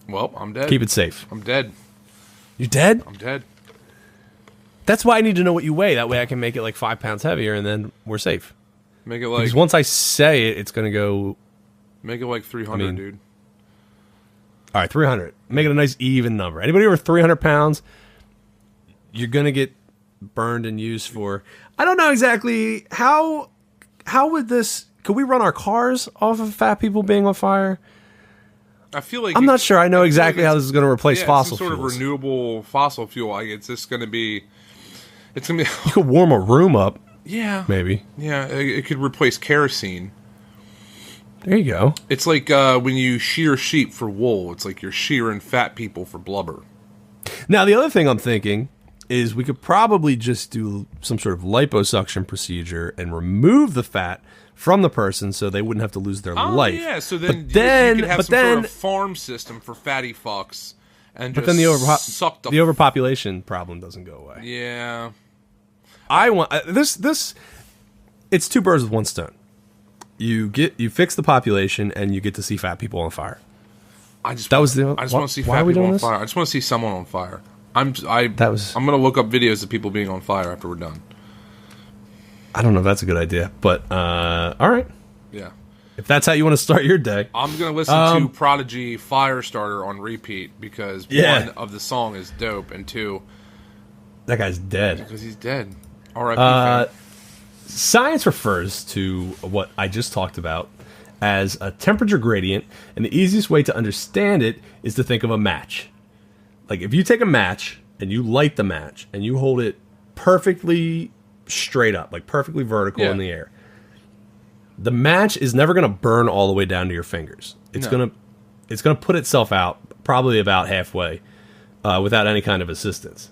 Speaker 2: Well, I'm dead.
Speaker 3: Keep it safe.
Speaker 2: I'm dead.
Speaker 3: You dead?
Speaker 2: I'm dead.
Speaker 3: That's why I need to know what you weigh. That way I can make it like 5 pounds heavier, and then we're safe.
Speaker 2: Make it like,
Speaker 3: because once I say it, it's going to go.
Speaker 2: Make it like 300, dude.
Speaker 3: All right, 300. Make it a nice even number. Anybody over 300 pounds, you're going to get burned and used for. I don't know exactly how would this. Could we run our cars off of fat people being on fire?
Speaker 2: I feel like
Speaker 3: I'm not sure. I know exactly how this is going to replace fossil
Speaker 2: some sort
Speaker 3: fuels.
Speaker 2: of renewable fossil fuel. Like it's just going to be. It's going to be.
Speaker 3: You could warm a room up.
Speaker 2: Yeah.
Speaker 3: Maybe.
Speaker 2: Yeah, it could replace kerosene.
Speaker 3: There you go.
Speaker 2: It's like when you shear sheep for wool. It's like you're shearing fat people for blubber.
Speaker 3: Now, the other thing I'm thinking is we could probably just do some sort of liposuction procedure and remove the fat from the person so they wouldn't have to lose their life.
Speaker 2: Yeah, so then you could have some sort of farm system for fatty fucks. And
Speaker 3: but
Speaker 2: just
Speaker 3: then
Speaker 2: suck
Speaker 3: the overpopulation problem doesn't go away.
Speaker 2: Yeah.
Speaker 3: I want this. It's two birds with one stone. You fix the population, and you get to see fat people on fire.
Speaker 2: I just want to see fat people on fire. I just want to see someone on fire. I'm going to look up videos of people being on fire after we're done.
Speaker 3: I don't know if that's a good idea, but all right.
Speaker 2: Yeah.
Speaker 3: If that's how you want to start your day.
Speaker 2: I'm going to listen to Prodigy Firestarter on repeat because one of the song is dope, and two,
Speaker 3: that guy's dead.
Speaker 2: Because he's dead. R.I.P.
Speaker 3: Science refers to what I just talked about as a temperature gradient, and the easiest way to understand it is to think of a match. Like if you take a match and you light the match and you hold it perfectly straight up, like perfectly vertical in the air, the match is never going to burn all the way down to your fingers. It's going to put itself out probably about halfway without any kind of assistance.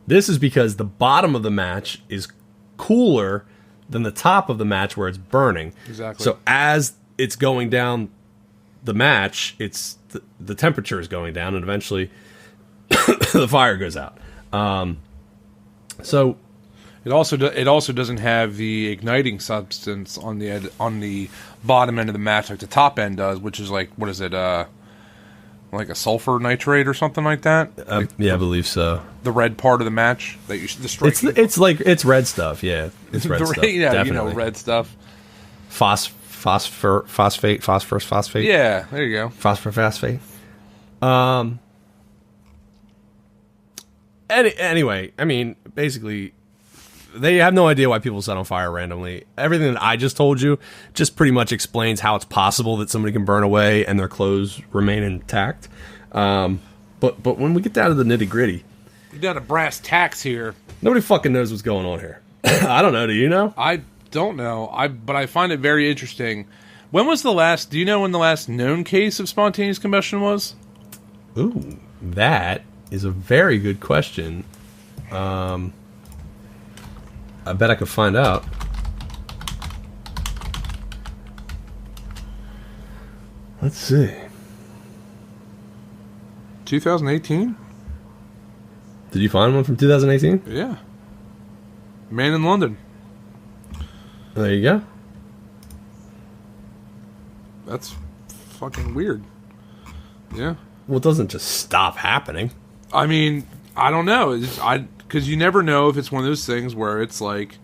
Speaker 3: This is because the bottom of the match is cooler than the top of the match where it's burning.
Speaker 2: Exactly.
Speaker 3: So as it's going down the match, it's the temperature is going down, and eventually the fire goes out. So
Speaker 2: it also doesn't have the igniting substance on the bottom end of the match like the top end does, which is like, what is it? Like a sulfur nitrate or something like that.
Speaker 3: Yeah, I believe so.
Speaker 2: The red part of the match that
Speaker 3: it's red stuff. Yeah, it's red stuff.
Speaker 2: Yeah,
Speaker 3: definitely.
Speaker 2: you know, red stuff.
Speaker 3: Phosphate.
Speaker 2: Yeah, there you go.
Speaker 3: Phosphate. Anyway, I mean, basically, they have no idea why people set on fire randomly. Everything that I just told you just pretty much explains how it's possible that somebody can burn away and their clothes remain intact. But when we get down to the nitty gritty,
Speaker 2: you got a brass tacks here.
Speaker 3: Nobody fucking knows what's going on here. I don't know. Do you know?
Speaker 2: I don't know. But I find it very interesting. When was the last? Do you know when the last known case of spontaneous combustion was?
Speaker 3: Ooh, that is a very good question. I bet I could find out. Let's see.
Speaker 2: 2018?
Speaker 3: Did you find one from 2018?
Speaker 2: Yeah. Man in London.
Speaker 3: There you go.
Speaker 2: That's fucking weird. Yeah.
Speaker 3: Well, it doesn't just stop happening.
Speaker 2: I mean, I don't know. Because you never know if it's one of those things where it's like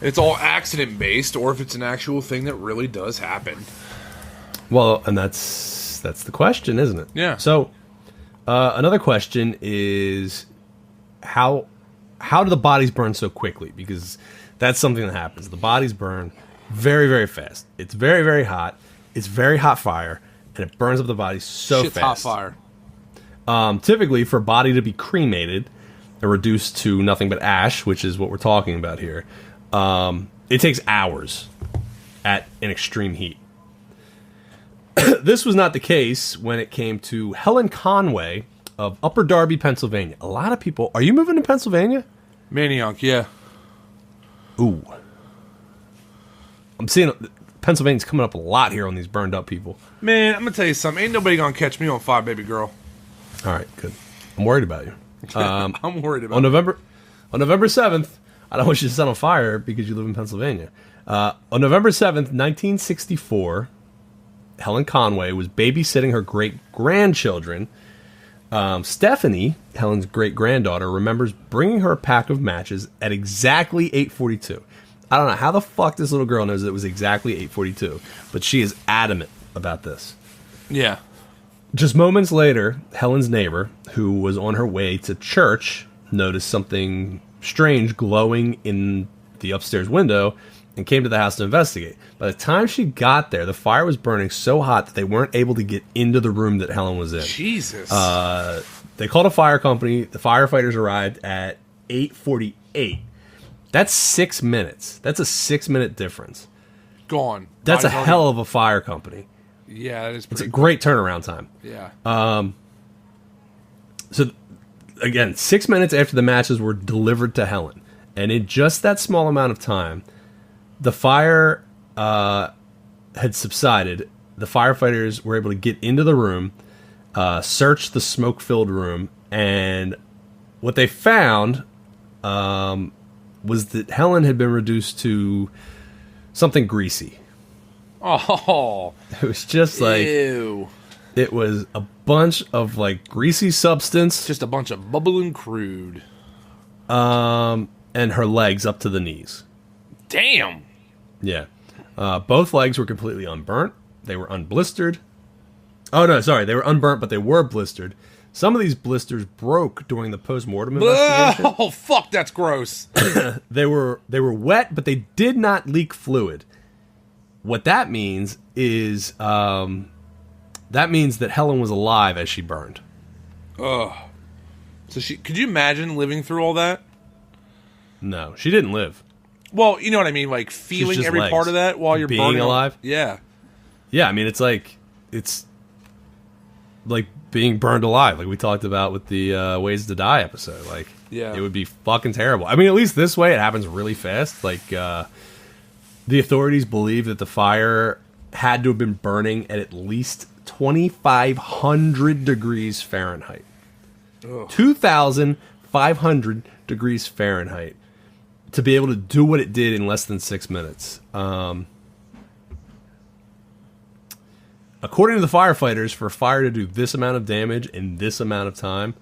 Speaker 2: it's all accident based, or if it's an actual thing that really does happen.
Speaker 3: Well, and that's the question, isn't it?
Speaker 2: Yeah.
Speaker 3: So Another question is how do the bodies burn so quickly? Because that's something that happens. The bodies burn very, very fast. It's very, very hot. It's very hot fire, and it burns up the body so
Speaker 2: Shit's
Speaker 3: fast.
Speaker 2: hot fire.
Speaker 3: Typically, for a body to be cremated and reduced to nothing but ash, which is what we're talking about here, it takes hours at an extreme heat. This was not the case when it came to Helen Conway of Upper Darby, Pennsylvania. A lot of people... Are you moving to Pennsylvania?
Speaker 2: Manioc, yeah.
Speaker 3: Ooh. I'm seeing... Pennsylvania's coming up a lot here on these burned up people.
Speaker 2: Man, I'm going to tell you something. Ain't nobody going to catch me on fire, baby girl.
Speaker 3: All right, good. I'm worried about you.
Speaker 2: I'm worried about
Speaker 3: on November 7th, I don't want you to set on fire because you live in Pennsylvania. On November 7th, 1964... Helen Conway was babysitting her great-grandchildren. Stephanie, Helen's great-granddaughter, remembers bringing her a pack of matches at exactly 8:42. I don't know how the fuck this little girl knows it was exactly 8:42, but she is adamant about this.
Speaker 2: Yeah.
Speaker 3: Just moments later, Helen's neighbor, who was on her way to church, noticed something strange glowing in the upstairs window and came to the house to investigate. By the time she got there, the fire was burning so hot that they weren't able to get into the room that Helen was in.
Speaker 2: Jesus.
Speaker 3: They called a fire company. The firefighters arrived at 8:48. That's 6 minutes. That's a 6-minute difference.
Speaker 2: Gone.
Speaker 3: That's a hell of a fire company.
Speaker 2: Yeah, that is pretty
Speaker 3: It's a great turnaround time.
Speaker 2: Yeah.
Speaker 3: So, again, 6 minutes after the matches were delivered to Helen. And in just that small amount of time, the fire had subsided. The firefighters were able to get into the room, search the smoke-filled room, and what they found was that Helen had been reduced to something greasy.
Speaker 2: Oh.
Speaker 3: It was just like...
Speaker 2: Ew.
Speaker 3: It was a bunch of, like, greasy substance.
Speaker 2: Just a bunch of bubbling crude.
Speaker 3: And her legs up to the knees.
Speaker 2: Damn.
Speaker 3: Yeah. Both legs were completely unburnt. They were unblistered. Oh, no, sorry. They were unburnt, but they were blistered. Some of these blisters broke during the post-mortem investigation.
Speaker 2: Oh, fuck, that's gross.
Speaker 3: They were wet, but they did not leak fluid. What that means is that means that Helen was alive as she burned.
Speaker 2: Ugh. So could you imagine living through all that?
Speaker 3: No, she didn't live.
Speaker 2: Well, you know what I mean, like feeling every part of that while you're
Speaker 3: being
Speaker 2: burning
Speaker 3: alive.
Speaker 2: Yeah.
Speaker 3: Yeah, I mean it's like being burned alive, like we talked about with the Ways to Die episode. Like,
Speaker 2: yeah,
Speaker 3: it would be fucking terrible. I mean, at least this way it happens really fast. Like, the authorities believe that the fire had to have been burning at least 2,500 degrees Fahrenheit. 2,500 degrees Fahrenheit to be able to do what it did in less than 6 minutes. According to the firefighters, for a fire to do this amount of damage in this amount of time,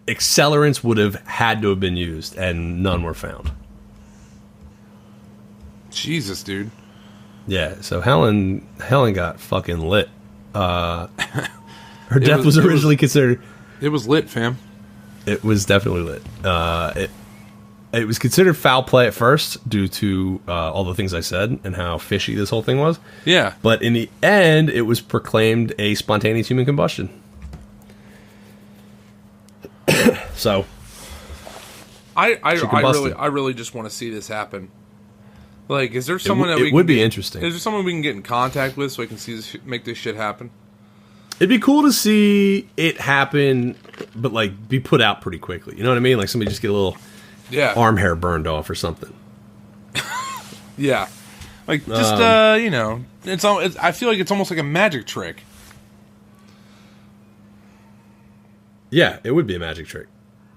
Speaker 3: accelerants would have had to have been used, and none were found.
Speaker 2: Jesus, dude.
Speaker 3: Yeah, so Helen got fucking lit. Her death was originally considered...
Speaker 2: It was lit, fam.
Speaker 3: It was definitely lit. It was considered foul play at first due to all the things I said and how fishy this whole thing was.
Speaker 2: Yeah.
Speaker 3: But in the end, it was proclaimed a spontaneous human combustion. So,
Speaker 2: I really just want to see this happen. Like, is there someone
Speaker 3: it would be interesting?
Speaker 2: Is there someone we can get in contact with so we can see this, make this shit happen?
Speaker 3: It'd be cool to see it happen, but like be put out pretty quickly. You know what I mean? Like somebody just get a little arm hair burned off or something.
Speaker 2: Yeah, like just you know, it's I feel like it's almost like a magic trick.
Speaker 3: Yeah, it would be a magic trick.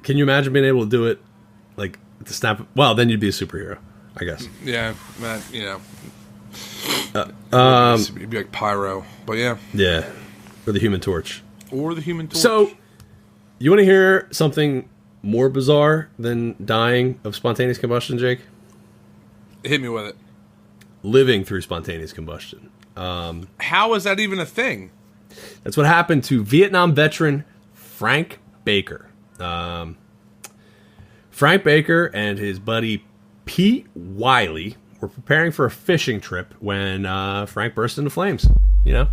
Speaker 3: Can you imagine being able to do it like to snap? Well, then you'd be a superhero, I guess.
Speaker 2: Yeah, man, you know, it'd be like Pyro, but yeah,
Speaker 3: or the Human Torch,
Speaker 2: So,
Speaker 3: you want to hear something more bizarre than dying of spontaneous combustion, Jake?
Speaker 2: Hit me with it.
Speaker 3: Living through spontaneous combustion.
Speaker 2: How is that even a thing?
Speaker 3: That's what happened to Vietnam veteran Frank Baker. Frank Baker and his buddy Pete Wiley were preparing for a fishing trip when Frank burst into flames. You know,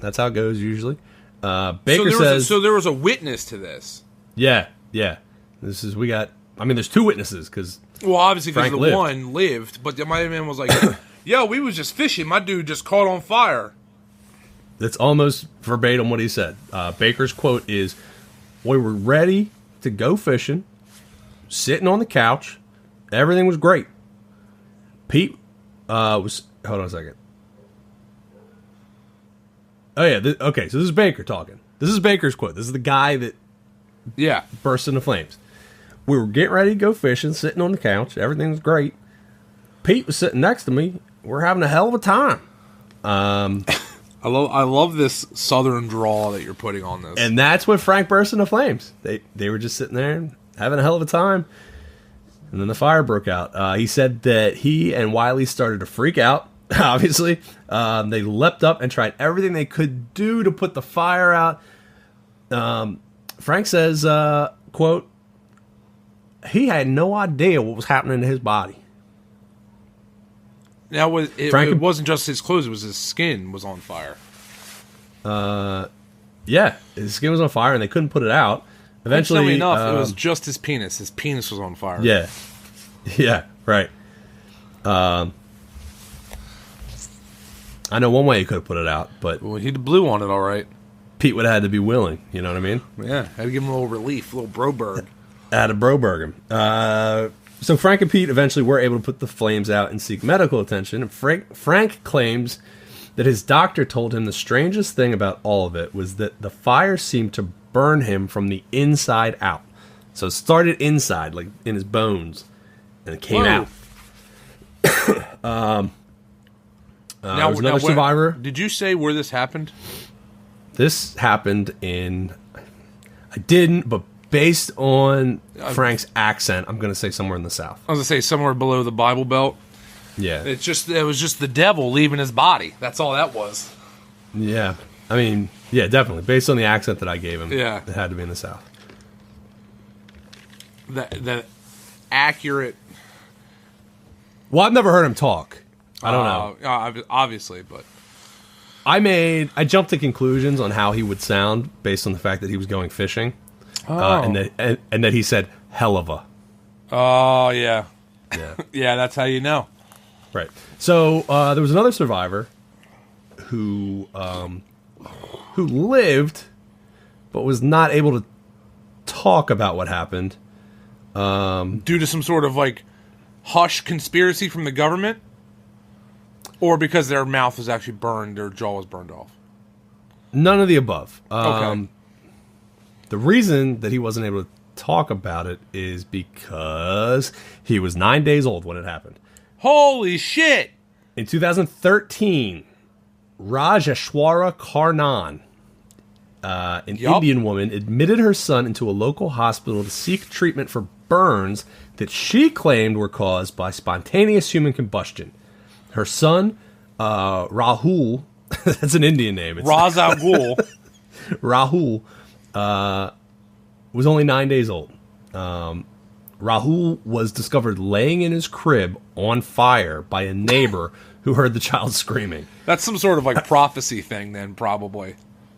Speaker 3: that's how it goes usually. Baker says...
Speaker 2: So there was a witness to this.
Speaker 3: Yeah. There's two witnesses, because...
Speaker 2: Well, obviously, because
Speaker 3: the
Speaker 2: one lived, but the my man was like, yo, we was just fishing. My dude just caught on fire.
Speaker 3: That's almost verbatim what he said. Baker's quote is, "We were ready to go fishing, sitting on the couch. Everything was great. Pete was... Hold on a second. Oh, yeah. Okay, so this is Baker talking. This is Baker's quote. This is the guy that burst into flames. We were getting ready to go fishing, sitting on the couch. Everything was great. Pete was sitting next to me. We're having a hell of a time."
Speaker 2: I love this southern drawl that you're putting on this.
Speaker 3: And that's when Frank burst into flames. They were just sitting there having a hell of a time. And then the fire broke out. He said that he and Wiley started to freak out, obviously. They leapt up and tried everything they could do to put the fire out. Frank says, quote, he had no idea what was happening to his body.
Speaker 2: Now, it wasn't just his clothes, it was his skin was on fire.
Speaker 3: Yeah, his skin was on fire and they couldn't put it out. Eventually,
Speaker 2: enough, it was just his penis. His penis was on fire.
Speaker 3: Yeah, right. I know one way he could have put it out, but...
Speaker 2: Well, he blew on it all right.
Speaker 3: Pete would have had to be willing, you know what I mean?
Speaker 2: Yeah, had to give him a little relief, a little Broberg.
Speaker 3: Had to Broberg him. So Frank and Pete eventually were able to put the flames out and seek medical attention. And Frank claims that his doctor told him the strangest thing about all of it was that the fire seemed to burn him from the inside out. So it started inside, like in his bones, and it came out. Now, was another survivor.
Speaker 2: Did you say where this happened?
Speaker 3: This happened in... I didn't, but based on Frank's accent, I'm going to say somewhere in the South.
Speaker 2: I was going to say somewhere below the Bible Belt.
Speaker 3: Yeah.
Speaker 2: It was just the devil leaving his body. That's all that was.
Speaker 3: Yeah. I mean, yeah, definitely. Based on the accent that I gave him,
Speaker 2: it
Speaker 3: had to be in the South.
Speaker 2: The accurate...
Speaker 3: Well, I've never heard him talk. I don't know.
Speaker 2: Obviously, but...
Speaker 3: I jumped to conclusions on how he would sound based on the fact that he was going fishing. And that he said, hell of a.
Speaker 2: Oh, yeah.
Speaker 3: Yeah.
Speaker 2: Yeah, that's how you know.
Speaker 3: Right. So, there was another survivor who lived, but was not able to talk about what happened.
Speaker 2: Due to some sort of, like, hush conspiracy from the government? Or because their mouth was actually burned, their jaw was burned off?
Speaker 3: None of the above.
Speaker 2: Okay.
Speaker 3: The reason that he wasn't able to talk about it is because he was 9 days old when it happened.
Speaker 2: Holy shit!
Speaker 3: In 2013, Rajeshwara Karnan, an Indian woman, admitted her son into a local hospital to seek treatment for burns that she claimed were caused by spontaneous human combustion. Her son, Rahul, that's an Indian name.
Speaker 2: Razagul.
Speaker 3: Rahul was only 9 days old. Rahul was discovered laying in his crib on fire by a neighbor who heard the child screaming.
Speaker 2: That's some sort of like prophecy thing then, probably.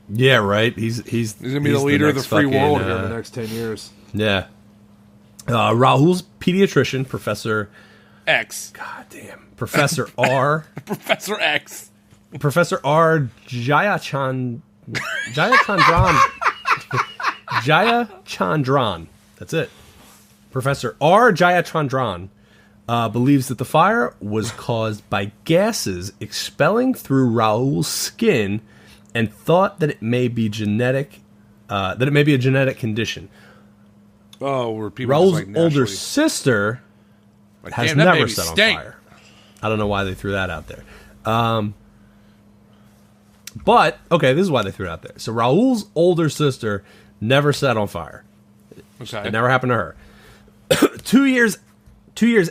Speaker 3: Yeah, right. He's
Speaker 2: going to be the leader of the free world here in the next 10 years.
Speaker 3: Yeah. Rahul's pediatrician, Professor...
Speaker 2: X.
Speaker 3: God damn. Professor R.
Speaker 2: Professor X.
Speaker 3: Professor R. Jayachandran. Jayachandran. That's it. Professor R. Jayachandran believes that the fire was caused by gases expelling through Rahul's skin and thought that it may be genetic, that it may be a genetic condition.
Speaker 2: Oh, where people
Speaker 3: Rahul's
Speaker 2: just, like, naturally...
Speaker 3: older sister has never set on fire. I don't know why they threw that out there. But, okay, this is why they threw it out there. So Rahul's older sister never set on fire.
Speaker 2: Okay.
Speaker 3: It never happened to her. 2 years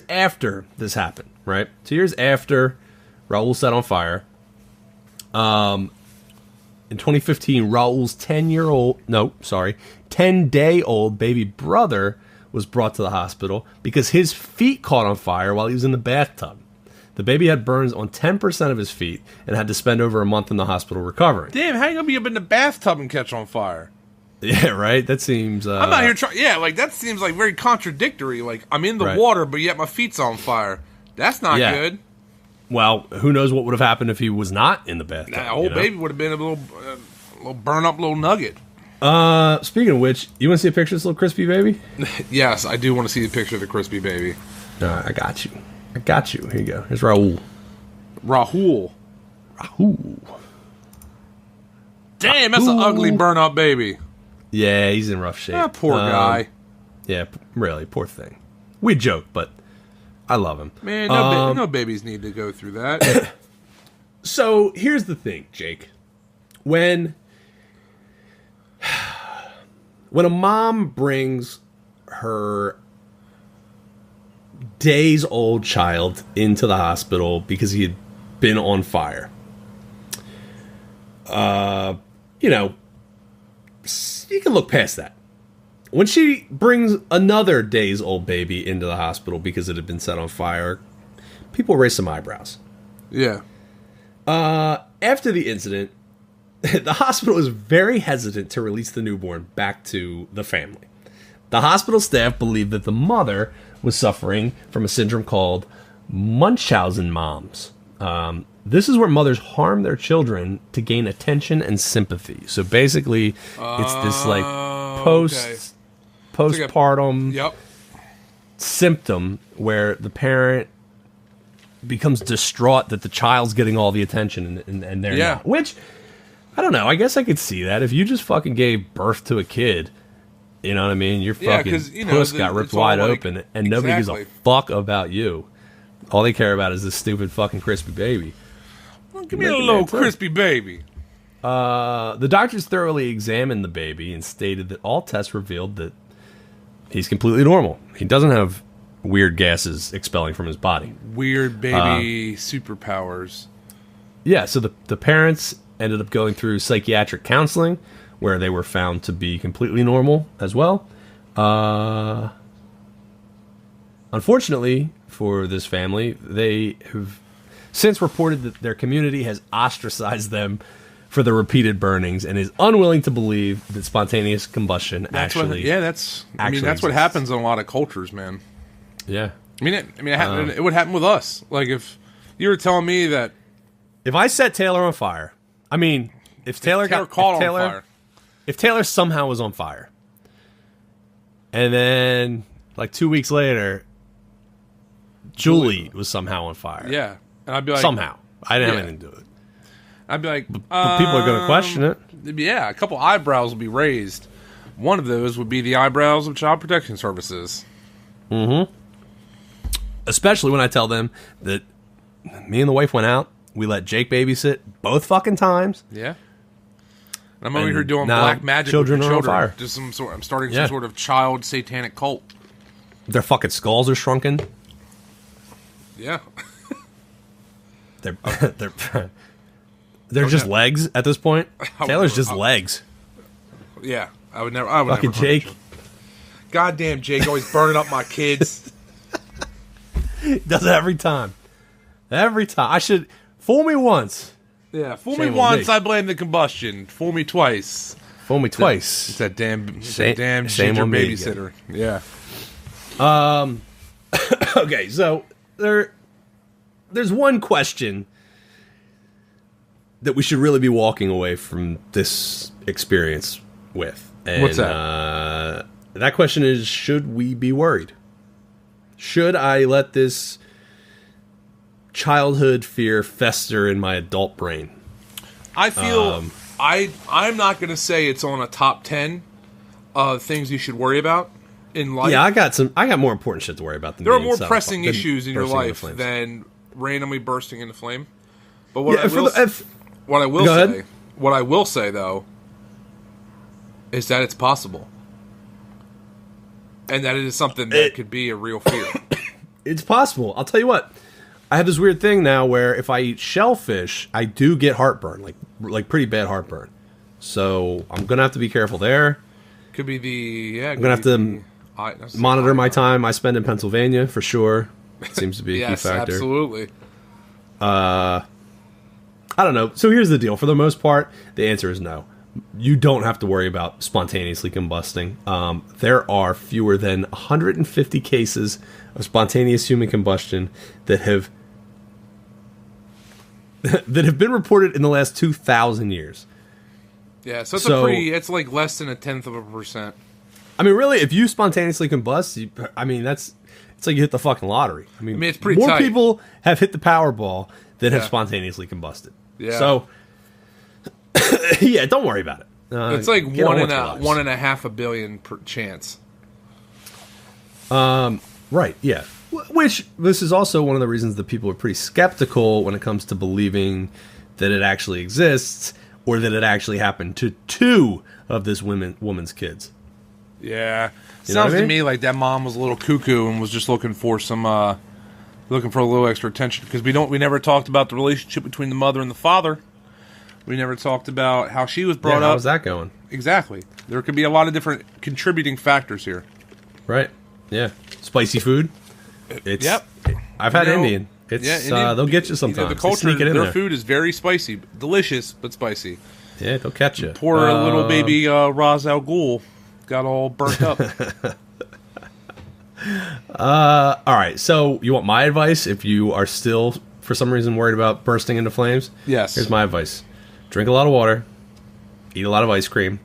Speaker 3: after this happened, right? 2 years after Rahul set on fire, In 2015, Raul's 10-day-old baby brother was brought to the hospital because his feet caught on fire while he was in the bathtub. The baby had burns on 10% of his feet and had to spend over a month in the hospital recovering.
Speaker 2: Damn, how you gonna be up in the bathtub and catch on fire?
Speaker 3: Yeah, right? That seems...
Speaker 2: I'm not here trying... Yeah, like, that seems, like, very contradictory. Like, I'm in the water, but yet my feet's on fire. That's not good.
Speaker 3: Well, who knows what would have happened if he was not in the bathtub.
Speaker 2: That whole baby would have been a little burn-up little nugget.
Speaker 3: Speaking of which, you want to see a picture of this little crispy baby?
Speaker 2: Yes, I do want to see the picture of the crispy baby.
Speaker 3: All right, I got you. Here you go. Here's Raul.
Speaker 2: Damn, that's an ugly burn-up baby.
Speaker 3: Yeah, he's in rough shape.
Speaker 2: Poor guy.
Speaker 3: Yeah, really, poor thing. We joke, but I love him.
Speaker 2: Man, no babies need to go through that.
Speaker 3: So, here's the thing, Jake. When a mom brings her days-old child into the hospital because he had been on fire, you can look past that. When she brings another days-old baby into the hospital because it had been set on fire, people raise some eyebrows.
Speaker 2: Yeah.
Speaker 3: After the incident, the hospital was very hesitant to release the newborn back to the family. The hospital staff believed that the mother was suffering from a syndrome called Munchausen moms. This is where mothers harm their children to gain attention and sympathy. So basically, it's this like postpartum symptom where the parent becomes distraught that the child's getting all the attention and they're not. Which, I don't know. I guess I could see that. If you just fucking gave birth to a kid, you know what I mean? Your fucking puss got ripped wide open and nobody gives a fuck about you. All they care about is this stupid fucking crispy baby.
Speaker 2: Well, give me a little crispy baby.
Speaker 3: The doctors thoroughly examined the baby and stated that all tests revealed that he's completely normal. He doesn't have weird gases expelling from his body.
Speaker 2: Weird baby superpowers.
Speaker 3: Yeah, so the parents ended up going through psychiatric counseling where they were found to be completely normal as well. Unfortunately for this family, they have since reported that their community has ostracized them for the repeated burnings and is unwilling to believe that spontaneous combustion that's what
Speaker 2: happens in a lot of cultures, man.
Speaker 3: Yeah.
Speaker 2: It would happen with us. Like, if you were telling me that...
Speaker 3: If I set Taylor on fire... if Taylor caught on fire... If Taylor somehow was on fire, and then, like, 2 weeks later, Julie was somehow on fire.
Speaker 2: Yeah. And I'd be like...
Speaker 3: Somehow. I didn't have anything to do with it.
Speaker 2: I'd be like...
Speaker 3: But people are going to question it.
Speaker 2: Yeah, a couple eyebrows will be raised. One of those would be the eyebrows of Child Protection Services.
Speaker 3: Mm-hmm. Especially when I tell them that me and the wife went out, we let Jake babysit both fucking times.
Speaker 2: Yeah. And I'm over here doing black magic
Speaker 3: children
Speaker 2: with
Speaker 3: are on fire.
Speaker 2: Just I'm starting some sort of child satanic cult.
Speaker 3: Their fucking skulls are shrunken.
Speaker 2: Yeah.
Speaker 3: They're just legs at this point. Taylor's just legs.
Speaker 2: Yeah. I would
Speaker 3: fucking
Speaker 2: never
Speaker 3: Jake.
Speaker 2: Goddamn Jake, always burning up my kids.
Speaker 3: Does it every time. Every time. I should... Fool me once.
Speaker 2: Yeah, fool me once, I blame the combustion. Fool me twice.
Speaker 3: Fool me twice.
Speaker 2: It's that damn ginger babysitter. Yeah.
Speaker 3: Okay, so there's one question that we should really be walking away from this experience with. And,
Speaker 2: what's that?
Speaker 3: That question is, should we be worried? Should I let this childhood fear fester in my adult brain?
Speaker 2: I feel I'm not going to say it's on a top 10 of things you should worry about in life.
Speaker 3: Yeah, I got more important shit to worry about than
Speaker 2: there are more pressing issues in your life than randomly bursting into flame. But what I will say though is that it's possible. And that it is something that could be a real fear.
Speaker 3: It's possible. I'll tell you what. I have this weird thing now where if I eat shellfish, I do get heartburn, like pretty bad heartburn. So I'm going to have to be careful there.
Speaker 2: Could be
Speaker 3: I'm going to have to monitor my time I spend in Pennsylvania for sure. It seems to be a key factor.
Speaker 2: Absolutely.
Speaker 3: I don't know. So here's the deal. For the most part, the answer is no. You don't have to worry about spontaneously combusting. There are fewer than 150 cases of spontaneous human combustion that have been reported in the last 2,000 years.
Speaker 2: Yeah, so it's like less than 0.1%.
Speaker 3: I mean, really, if you spontaneously combust, it's like you hit the fucking lottery. I mean
Speaker 2: it's pretty
Speaker 3: more
Speaker 2: tight.
Speaker 3: people have hit the Powerball than have spontaneously combusted. Yeah. So, yeah, don't worry about it.
Speaker 2: It's like 1.5 billion per chance.
Speaker 3: Right, yeah. Which, this is also one of the reasons that people are pretty skeptical when it comes to believing that it actually exists or that it actually happened to 2 of this woman's kids.
Speaker 2: Yeah. Sounds to me like that mom was a little cuckoo and was just looking for a little extra attention, because we never talked about the relationship between the mother and the father. We never talked about how she was brought up.
Speaker 3: How's that going?
Speaker 2: Exactly. There could be a lot of different contributing factors here.
Speaker 3: Right. Yeah. Spicy food.
Speaker 2: Yep.
Speaker 3: I've had Indian. Indian. They'll get you sometimes.
Speaker 2: The culture, their food is very spicy, delicious but spicy.
Speaker 3: Yeah, they'll catch you.
Speaker 2: Poor little baby Ra's al Ghul got all burnt up.
Speaker 3: All right. So you want my advice if you are still, for some reason, worried about bursting into flames?
Speaker 2: Yes.
Speaker 3: Here's my advice. Drink a lot of water. Eat a lot of ice cream.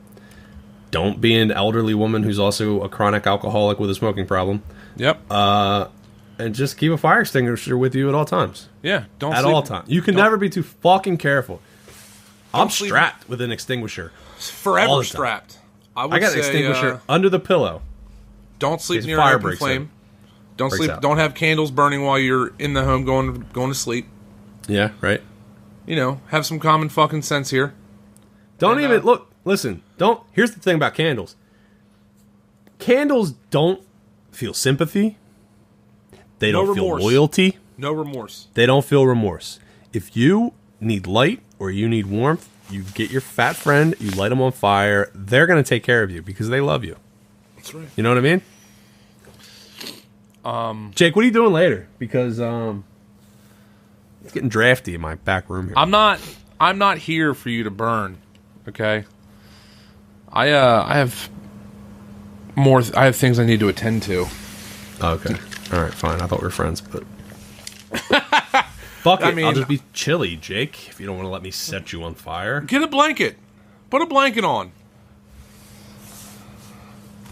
Speaker 3: Don't be an elderly woman who's also a chronic alcoholic with a smoking problem.
Speaker 2: Yep.
Speaker 3: And just keep a fire extinguisher with you at all times.
Speaker 2: Yeah.
Speaker 3: All times. You can never be too fucking careful. I'm strapped with an extinguisher.
Speaker 2: Forever strapped.
Speaker 3: I got an extinguisher under the pillow.
Speaker 2: Don't sleep near an open flame. Don't have candles burning while you're in the home going to sleep.
Speaker 3: Yeah, right.
Speaker 2: Have some common fucking sense here.
Speaker 3: Listen, here's the thing about candles. Candles don't feel sympathy. They don't feel loyalty.
Speaker 2: No remorse.
Speaker 3: They don't feel remorse. If you need light or you need warmth, you get your fat friend, you light them on fire. They're going to take care of you because they love you.
Speaker 2: That's right.
Speaker 3: You know what I mean? Jake, what are you doing later? Because it's getting drafty in my back room here.
Speaker 2: I'm not here for you to burn. Okay. I have things I need to attend to.
Speaker 3: Okay. All right, fine. I thought we were friends, but fuck it. I'll just be chilly, Jake, if you don't want to let me set you on fire.
Speaker 2: Get a blanket. Put a blanket on.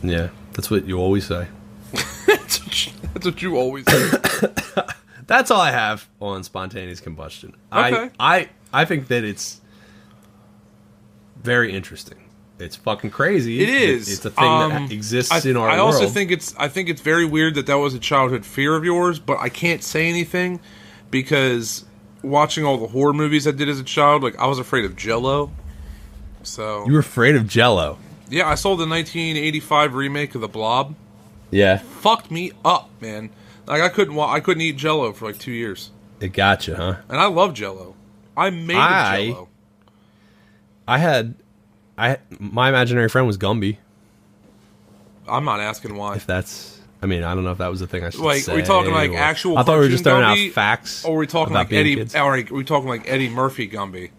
Speaker 3: Yeah, that's what you always say.
Speaker 2: That's what you always say.
Speaker 3: That's all I have on spontaneous combustion.
Speaker 2: Okay.
Speaker 3: I think that it's very interesting. It's fucking crazy.
Speaker 2: It is.
Speaker 3: It's a thing that exists in our world.
Speaker 2: I also think it's very weird that was a childhood fear of yours, but I can't say anything because watching all the horror movies I did as a child, like I was afraid of Jell-O. So
Speaker 3: you were afraid of Jell-O?
Speaker 2: Yeah, I saw the 1985 remake of The Blob.
Speaker 3: Yeah,
Speaker 2: fucked me up, man. Like I couldn't eat Jell-O for like 2 years.
Speaker 3: It got you, huh?
Speaker 2: And I love Jell-O. I made Jell-O.
Speaker 3: My imaginary friend was Gumby.
Speaker 2: I'm not asking why.
Speaker 3: I don't know if that was the thing I should say.
Speaker 2: Are we talking like actual?
Speaker 3: I thought we were just throwing
Speaker 2: Gumby,
Speaker 3: out facts.
Speaker 2: Or are we talking like Eddie? Or are we talking like Eddie Murphy Gumby?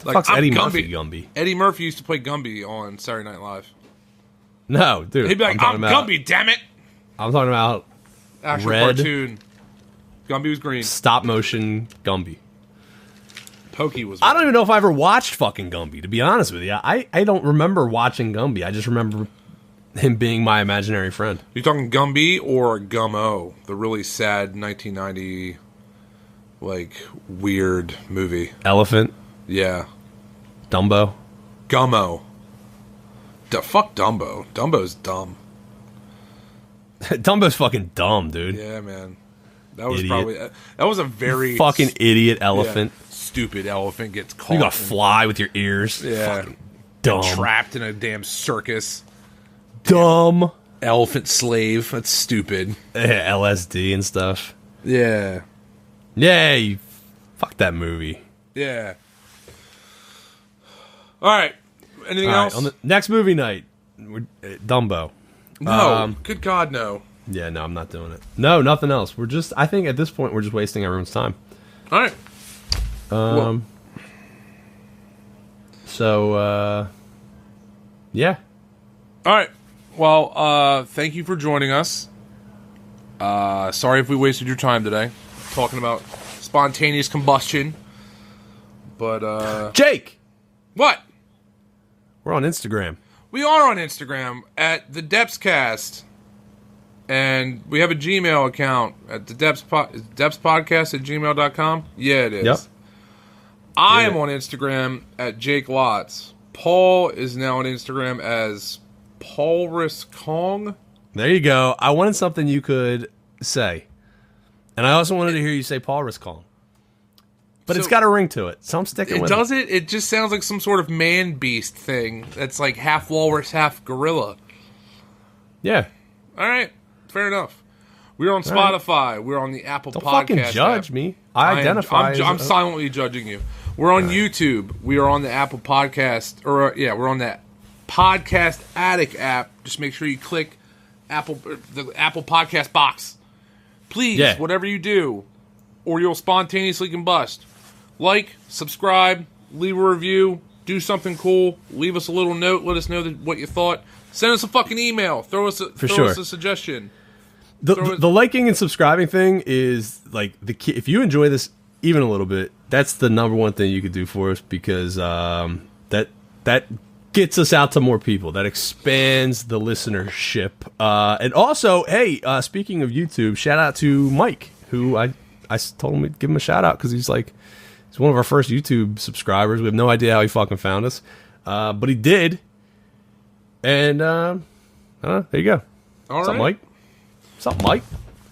Speaker 3: Like, fuck's Eddie Murphy Gumby?
Speaker 2: Eddie Murphy used to play Gumby on Saturday Night Live.
Speaker 3: No, dude.
Speaker 2: He'd be like, I'm Gumby, damn it!
Speaker 3: I'm talking about
Speaker 2: actual
Speaker 3: red
Speaker 2: cartoon. Gumby was green.
Speaker 3: Stop motion Gumby.
Speaker 2: Pokey was.
Speaker 3: I don't even know if I ever watched fucking Gumby, to be honest with you. I don't remember watching Gumby. I just remember him being my imaginary friend.
Speaker 2: You talking Gumby or Gummo? The really sad 1990, like, weird movie.
Speaker 3: Elephant?
Speaker 2: Yeah.
Speaker 3: Dumbo?
Speaker 2: Gummo. Fuck Dumbo. Dumbo's dumb.
Speaker 3: Dumbo's fucking dumb, dude.
Speaker 2: Yeah, man. That was idiot. That was a very
Speaker 3: fucking idiot elephant.
Speaker 2: Yeah, stupid elephant gets caught.
Speaker 3: You gotta fly with your ears.
Speaker 2: Yeah.
Speaker 3: Fucking dumb.
Speaker 2: Trapped in a damn circus.
Speaker 3: Dumb.
Speaker 2: Damn. Elephant slave. That's stupid.
Speaker 3: Yeah, LSD and stuff.
Speaker 2: Yeah.
Speaker 3: Yay. Fuck that movie.
Speaker 2: Yeah. All right. Anything else?
Speaker 3: On the next movie night, Dumbo.
Speaker 2: No. Good God, no.
Speaker 3: Yeah, no, I'm not doing it. No, nothing else. I think at this point, we're just wasting everyone's time.
Speaker 2: All right.
Speaker 3: Yeah.
Speaker 2: All right. Well, thank you for joining us. Sorry if we wasted your time today talking about spontaneous combustion. But,
Speaker 3: Jake!
Speaker 2: What?
Speaker 3: We're on Instagram.
Speaker 2: We are on Instagram at thedepthspodcast. And we have a Gmail account at thedepthspodcast at gmail.com. Yeah, it is.
Speaker 3: Yep.
Speaker 2: I am on Instagram at Jake Lotz. Paul is now on Instagram as Paulrus Kong.
Speaker 3: There you go. I wanted something you could say. And I also wanted to hear you say Paulrus Kong. But it's got a ring to it, so I'm sticking with it.
Speaker 2: Does it? It just sounds like some sort of man-beast thing that's like half walrus, half gorilla.
Speaker 3: Yeah.
Speaker 2: All right. Fair enough. We're on Spotify. Right. We're on the Apple
Speaker 3: Don't
Speaker 2: Podcast
Speaker 3: fucking judge
Speaker 2: app.
Speaker 3: Me. I identify
Speaker 2: I'm silently judging you. We're on YouTube. We are on the Apple Podcast. We're on that Podcast Addict app. Just make sure you click the Apple Podcast box. Please, whatever you do, or you'll spontaneously combust. Like, subscribe, leave a review, do something cool, leave us a little note, let us know what you thought. Send us a fucking email. Throw us a suggestion.
Speaker 3: The liking and subscribing thing is like the key. If you enjoy this even a little bit, that's the number one thing you could do for us, because that gets us out to more people. That expands the listenership. And also, hey, speaking of YouTube, shout out to Mike, who I told him we'd give him a shout out because he's one of our first YouTube subscribers. We have no idea how he fucking found us, but he did. And there you go.
Speaker 2: All
Speaker 3: What's
Speaker 2: right.
Speaker 3: up, Mike? What's up, Mike?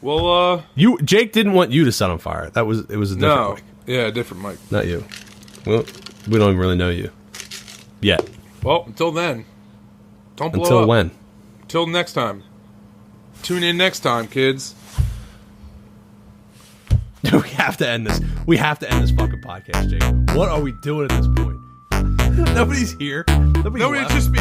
Speaker 2: Well,
Speaker 3: Jake didn't want you to set on fire. It was a different Mike.
Speaker 2: Yeah, a different Mike.
Speaker 3: Not you. Well, we don't even really know you yet.
Speaker 2: Well, until then, don't blow
Speaker 3: Until
Speaker 2: up.
Speaker 3: when?
Speaker 2: Until next time. Tune in next time, kids.
Speaker 3: We have to end this. We have to end this fucking podcast, Jake. What are we doing at this point? Nobody's here. Nobody
Speaker 2: just